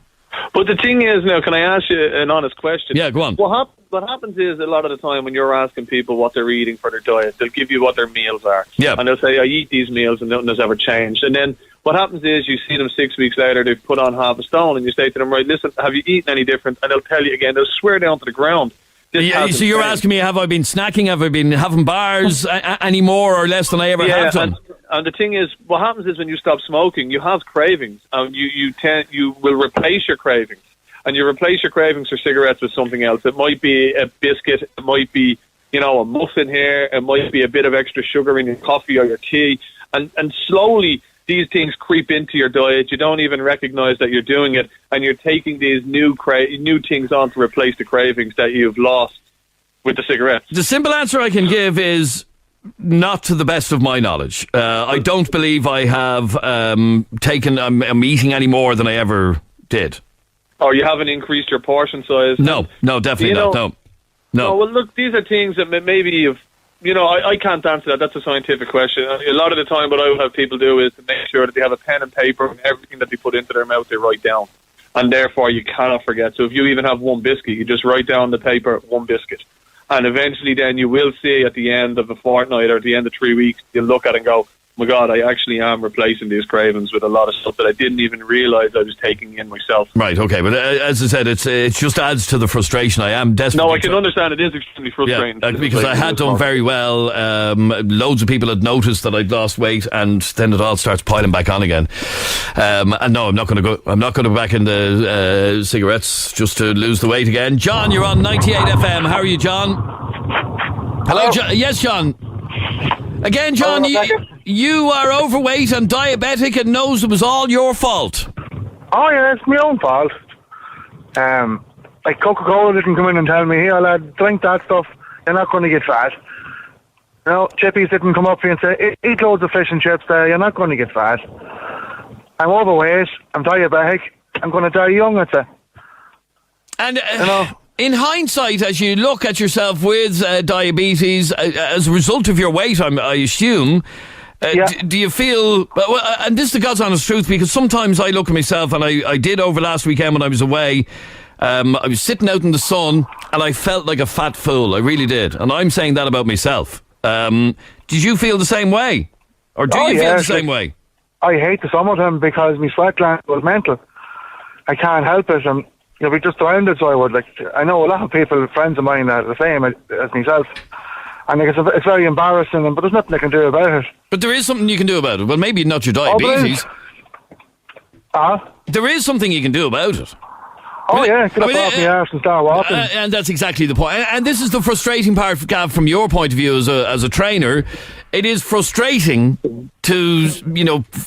But the thing is, now, can I ask you an honest question? Yeah, go on. What happens is, a lot of the time when you're asking people what they're eating for their diet, they'll give you what their meals are. Yeah. And they'll say, I eat these meals and nothing has ever changed. And then what happens is you see them 6 weeks later, they've put on 1/2 stone, and you say to them, right, listen, have you eaten any different? And they'll tell you again, they'll swear down to the ground. So you're asking me, have I been snacking? Have I been having bars any more or less than I ever have done? And the thing is, what happens is when you stop smoking, you have cravings, and you will replace your cravings. And you replace your cravings for cigarettes with something else. It might be a biscuit, it might be, a muffin here, it might be a bit of extra sugar in your coffee or your tea. And slowly these things creep into your diet. You don't even recognize that you're doing it, and you're taking these new things on to replace the cravings that you've lost with the cigarettes. The simple answer I can give is not to the best of my knowledge. I don't believe I have I'm eating any more than I ever did. Or you haven't increased your portion size? No, definitely not. No. Well, look, these are things that maybe you've... I can't answer that. That's a scientific question. A lot of the time what I would have people do is to make sure that they have a pen and paper, and everything that they put into their mouth they write down. And therefore you cannot forget. So if you even have one biscuit, you just write down on the paper, one biscuit. And eventually then you will see at the end of a fortnight or at the end of 3 weeks, you'll look at it and go, oh my God, I actually am replacing these cravings with a lot of stuff that I didn't even realise I was taking in myself. Right, okay, but as I said, it just adds to the frustration. I am desperate. No, I can understand it is extremely frustrating. Yeah, because I had done very well. Loads of people had noticed that I'd lost weight, and then it all starts piling back on again. And no, I'm not going to go back into cigarettes just to lose the weight again. John, you're on 98FM. How are you, John? Hello, John. Yes, John. Again, John, you are overweight and diabetic and knows it was all your fault. Oh, yeah, it's my own fault. Like Coca-Cola didn't come in and tell me, here, lad, drink that stuff, you're not going to get fat. Chippies didn't come up here and say, eat loads of fish and chips there, you're not going to get fat. I'm overweight, I'm diabetic, I'm going to die young, I'd say. And in hindsight, as you look at yourself with diabetes, as a result of your weight, I assume, do you feel... and this is the God's honest truth, because sometimes I look at myself, and I did over last weekend when I was away. I was sitting out in the sun, and I felt like a fat fool. I really did. And I'm saying that about myself. Did you feel the same way? Or do you feel the same way? I hate the summertime because my sweat gland was mental. I can't help it, and you'll be just around it. So I know a lot of people, friends of mine, that are the same as myself, and it's very embarrassing. But there's nothing I can do about it. But there is something you can do about it. Well, maybe not your diabetes. There is something you can do about it. Get up off my arse and start walking. And that's exactly the point. And this is the frustrating part, Gav, from your point of view as a trainer. It is frustrating to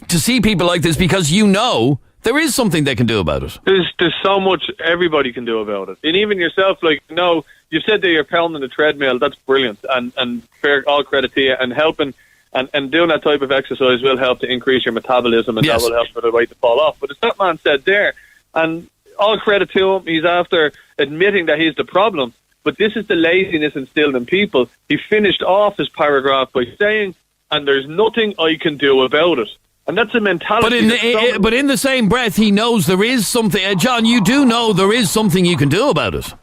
see people like this, because there is something they can do about it. There's so much everybody can do about it. And even yourself, you said that you're pounding the treadmill. That's brilliant. And fair, all credit to you. And helping and doing that type of exercise will help to increase your metabolism, and that will help for the weight to fall off. But as that man said there, and all credit to him, he's after admitting that he's the problem. But this is the laziness instilled in people. He finished off his paragraph by saying, and there's nothing I can do about it. And that's a mentality. But in the same breath, he knows there is something. John, you do know there is something you can do about it.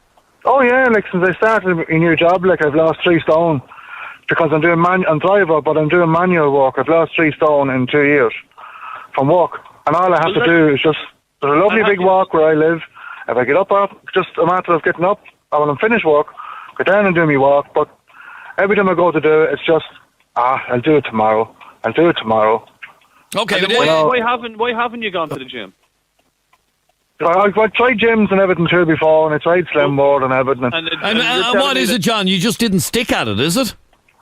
Oh yeah, since I started a new job, I've lost 3 stone because I'm doing I'm driver, but I'm doing manual work. I've lost 3 stone in 2 years from work, and all I have to do is just. There's a lovely big walk where I live. If I get up, just a matter of getting up, and when I'm finished work, go down and do my walk. But every time I go to do it, it's just, I'll do it tomorrow. Okay, but why haven't you gone to the gym? I've tried gyms and everything too before, and I tried Slim Board and everything. And what is it, John? You just didn't stick at it, is it?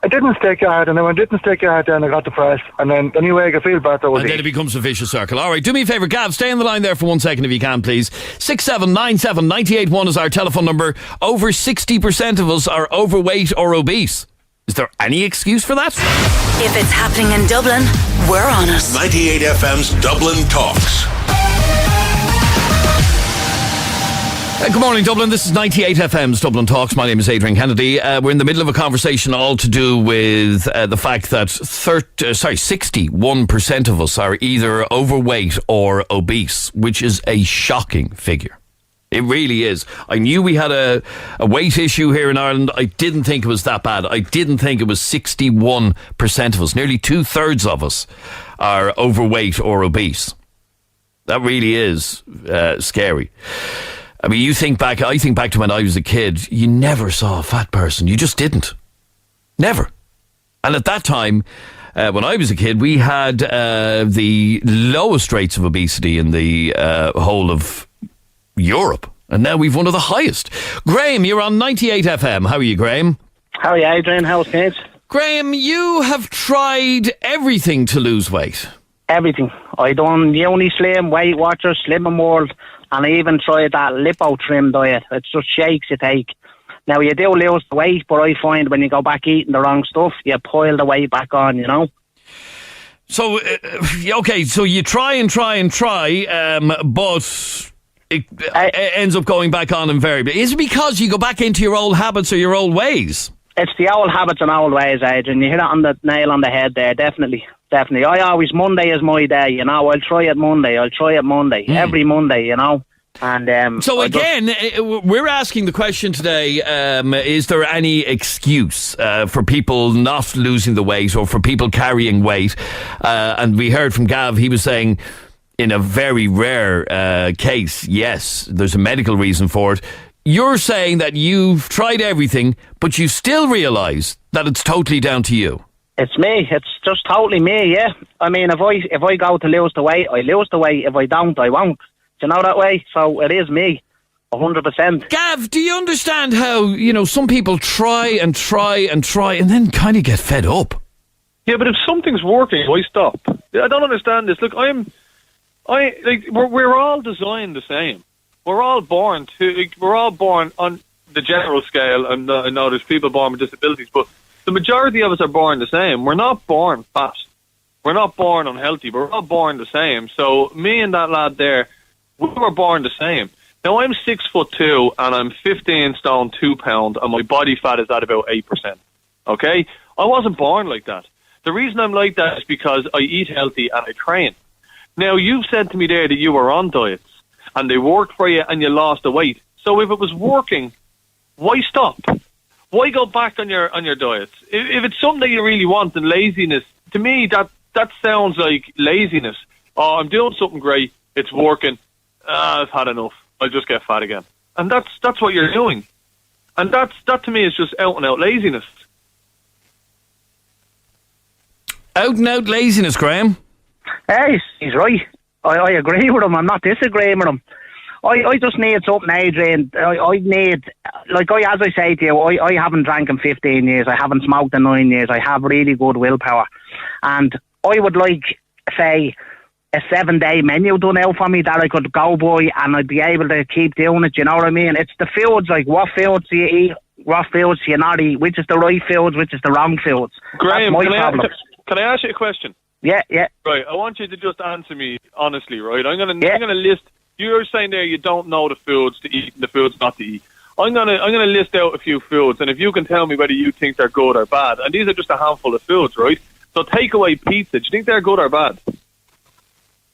I didn't stick at it, and then when I didn't stick at it, then I got depressed, and then the only way I could feel better was and then it becomes a vicious circle. All right, do me a favour, Gav, stay on the line there for 1 second if you can, please. 6797 981 is our telephone number. Over 60% of us are overweight or obese. Is there any excuse for that? If it's happening in Dublin, we're on it. 98FM's Dublin Talks. Good morning, Dublin. This is 98FM's Dublin Talks. My name is Adrian Kennedy. We're in the middle of a conversation all to do with the fact that 61% of us are either overweight or obese, which is a shocking figure. It really is. I knew we had a weight issue here in Ireland. I didn't think it was that bad. I didn't think it was 61% of us. Nearly 2/3 of us are overweight or obese. That really is scary. I mean, I think back to when I was a kid, you never saw a fat person. You just didn't. Never. And at that time, when I was a kid, we had the lowest rates of obesity in the whole of Europe. And now we've one of the highest. Graham, you're on 98FM. How are you, Graham? How are you, Adrian? How's things? Graham, you have tried everything to lose weight. Everything. I done Uni Slim, Weight Watchers, Slimming World, and I even tried that lipo trim diet. It's just shakes you take. Now, you do lose the weight, but I find when you go back eating the wrong stuff, you pile the weight back on, you know? So, so you try, but it ends up going back on invariably. Is it because you go back into your old habits or your old ways? It's the old habits and old ways, Adrian. You hit it on the nail on the head there, definitely. I always, Monday is my day, you know. I'll try it Monday, every Monday, you know. And so again, we're asking the question today, is there any excuse for people not losing the weight or for people carrying weight? And we heard from Gav, he was saying in a very rare case, yes, there's a medical reason for it. You're saying that you've tried everything, but you still realise that it's totally down to you. It's me. It's just totally me, yeah. I mean, if I go to lose the weight, I lose the weight. If I don't, I won't. Do you know that way? So it is me, 100%. Gav, do you understand how, some people try and then kind of get fed up? Yeah, but if something's working, why stop? I don't understand this. Look, we're all designed the same. We're all born on the general scale, and I know there's people born with disabilities, but the majority of us are born the same. We're not born fat. We're not born unhealthy. We're all born the same. So me and that lad there, we were born the same. Now, I'm 6'2" and I'm 15 stone 2 pound, and my body fat is at about 8%. Okay? I wasn't born like that. The reason I'm like that is because I eat healthy and I train. Now, you've said to me there that you were on diets and they worked for you and you lost the weight. So if it was working, why stop? Why go back on your diets? If it's something that you really want, and laziness, to me, that sounds like laziness. Oh, I'm doing something great. It's working. I've had enough. I'll just get fat again. And that's what you're doing. And that to me is just out and out laziness. Out and out laziness, Graham. Hey, he's right. I agree with him. I'm not disagreeing with him. I just need something, Adrian. I need, as I say to you, I haven't drank in 15 years. I haven't smoked in 9 years. I have really good willpower. And I would like, say, a 7-day menu done out for me that I could go by and I'd be able to keep doing it, you know what I mean? It's the foods, like what foods do you eat, what foods do you not eat, which is the right foods, which is the wrong foods. Graham, That's my problem. Can I ask you a question? Yeah. Right, I want you to just answer me honestly, right? I'm gonna list. You're saying there you don't know the foods to eat and the foods not to eat. I'm gonna list out a few foods, and if you can tell me whether you think they're good or bad, and these are just a handful of foods, right? So takeaway pizza. Do you think they're good or bad?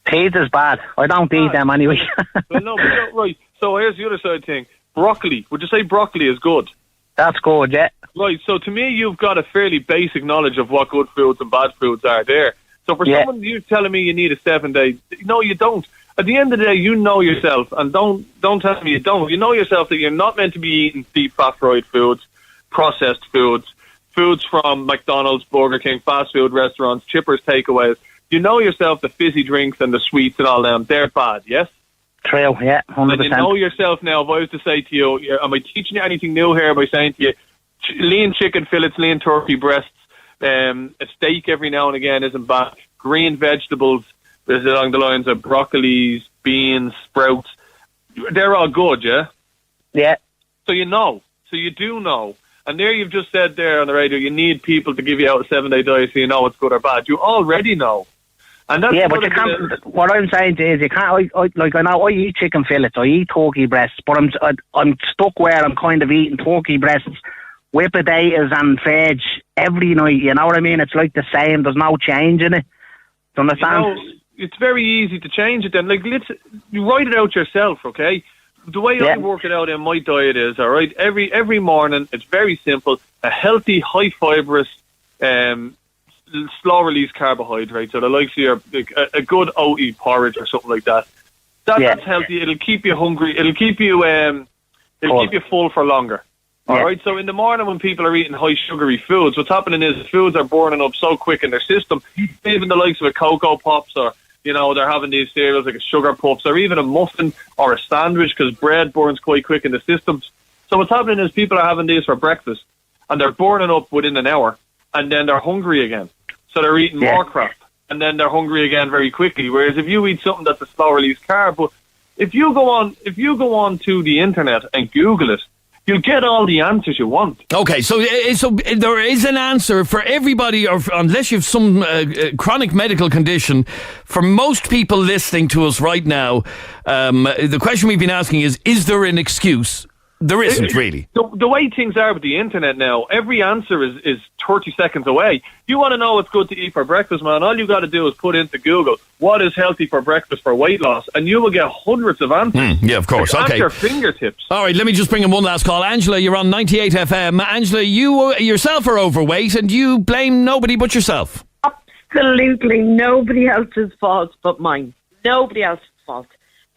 Pizza's bad. I don't eat them anyway. Well, no, but right. So here's the other side thing. Broccoli. Would you say broccoli is good? That's good, yeah. Right, so to me, you've got a fairly basic knowledge of what good foods and bad foods are there. So for someone, you're telling me you need a 7-day, no, you don't. At the end of the day, you know yourself, and don't tell me you don't. You know yourself that you're not meant to be eating deep fat fried foods, processed foods from McDonald's, Burger King, fast food restaurants, chippers, takeaways. You know yourself the fizzy drinks and the sweets and all them, they're bad, yes? True, yeah, 100%. And you know yourself now, if I was to say to you, am I teaching you anything new here by saying to you, lean chicken fillets, lean turkey breasts, a steak every now and again isn't bad. Green vegetables is along the lines of broccolis, beans, sprouts. They're all good, yeah? Yeah. So you know. So you do know. And there you've just said there on the radio, you need people to give you out a 7-day diet so you know it's good or bad. You already know. And that's but you can't. What I'm saying to you is, you can't. I know I eat chicken fillets, I eat turkey breasts, but I'm stuck where I'm kind of eating turkey breasts with potatoes and veg every night. You know what I mean? It's like the same. There's no change in it. Do you understand? You know, it's very easy to change it. Then, you write it out yourself, okay? The way I work it out in my diet is, all right. Every morning, it's very simple. A healthy, high fibrous, slow release carbohydrate, so the likes of a good oaty porridge or something like that. That's healthy. It'll keep you hungry. It'll keep you keep you full for longer. All right. So in the morning when people are eating high sugary foods, what's happening is the foods are burning up so quick in their system. Even the likes of a Cocoa Pops, or they're having these cereals like a Sugar Puffs, or even a muffin or a sandwich, because bread burns quite quick in the system. So what's happening is people are having these for breakfast, and they're burning up within an hour, and then they're hungry again. So they're eating more crap, and then they're hungry again very quickly. Whereas if you eat something that's a slow release carb, but if you go on to the internet and Google it, you'll get all the answers you want. Okay, so there is an answer for everybody, or unless you have some chronic medical condition. For most people listening to us right now, the question we've been asking is there an excuse? There isn't really. The way things are with the internet now, every answer is 30 seconds away. You want to know what's good to eat for breakfast, man, all you got to do is put into Google, what is healthy for breakfast for weight loss, and you will get hundreds of answers. Yeah, of course. At Okay. your fingertips. All right, let me just bring in one last call. Angela, you're on 98FM. Angela, you yourself are overweight, and you blame nobody but yourself. Absolutely nobody else's fault but mine. Nobody else's fault.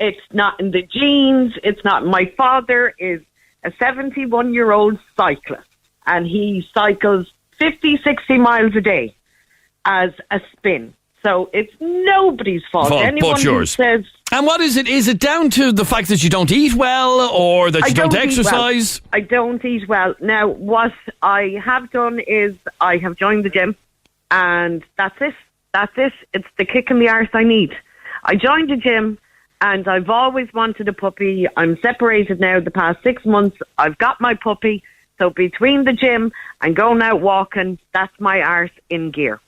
It's not in the genes. It's not. My father is a 71-year-old cyclist, and he cycles 50, 60 miles a day as a spin. So it's nobody's fault. Anyone but yours. Who says, and what is it? Is it down to the fact that you don't eat well, or that you don't exercise? I don't eat well. Now, what I have done is I have joined the gym, and that's it. That's it. It's the kick in the arse I need. I joined the gym, and I've always wanted a puppy. I'm separated now the past 6 months. I've got my puppy. So between the gym and going out walking, that's my arse in gear.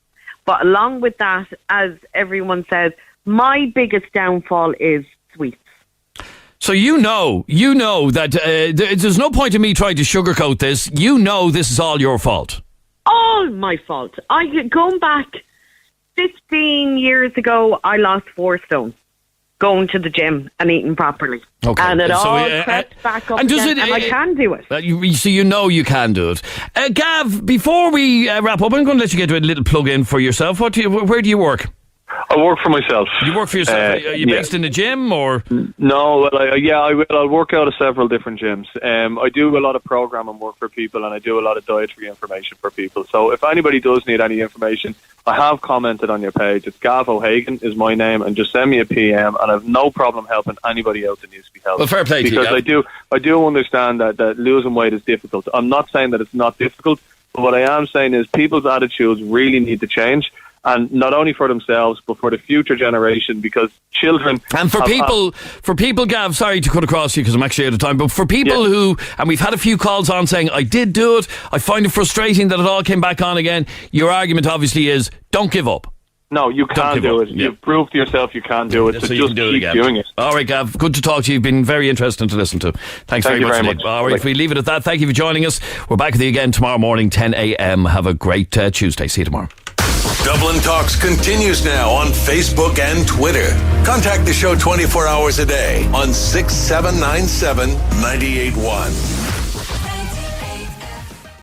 But along with that, as everyone says, my biggest downfall is sweets. So you know that there's no point in me trying to sugarcoat this. You know this is all your fault. All my fault. Going back 15 years ago, I lost 4 stone going to the gym and eating properly. Okay. And it all crept back up again, and I can do it. So you know you can do it. Gav, before we wrap up, I'm going to let you get a little plug in for yourself. Where do you work? I work for myself. You work for yourself? Are you based in a gym or? No, well, I will. I'll work out of several different gyms. I do a lot of programming work for people, and I do a lot of dietary information for people. So if anybody does need any information, I have commented on your page. It's Gav O'Hagan is my name, and just send me a PM, and I have no problem helping anybody out that needs to be helped. Well, fair play to you, because I do understand that losing weight is difficult. I'm not saying that it's not difficult, but what I am saying is people's attitudes really need to change. And not only for themselves, but for the future generation, because children... And for people, Gav, sorry to cut across you because I'm actually out of time, but for people who, and we've had a few calls on saying, I did do it, I find it frustrating that it all came back on again, your argument obviously is, don't give up. No, you can do it. You've proved to yourself you can do it, so just keep doing it. All right, Gav, good to talk to you. You've been very interesting to listen to. Thank you very much. All right, if we leave it at that, thank you for joining us. We're back with you again tomorrow morning, 10 a.m. Have a great Tuesday. See you tomorrow. Dublin Talks continues now on Facebook and Twitter. Contact the show 24 hours a day on 6797 981.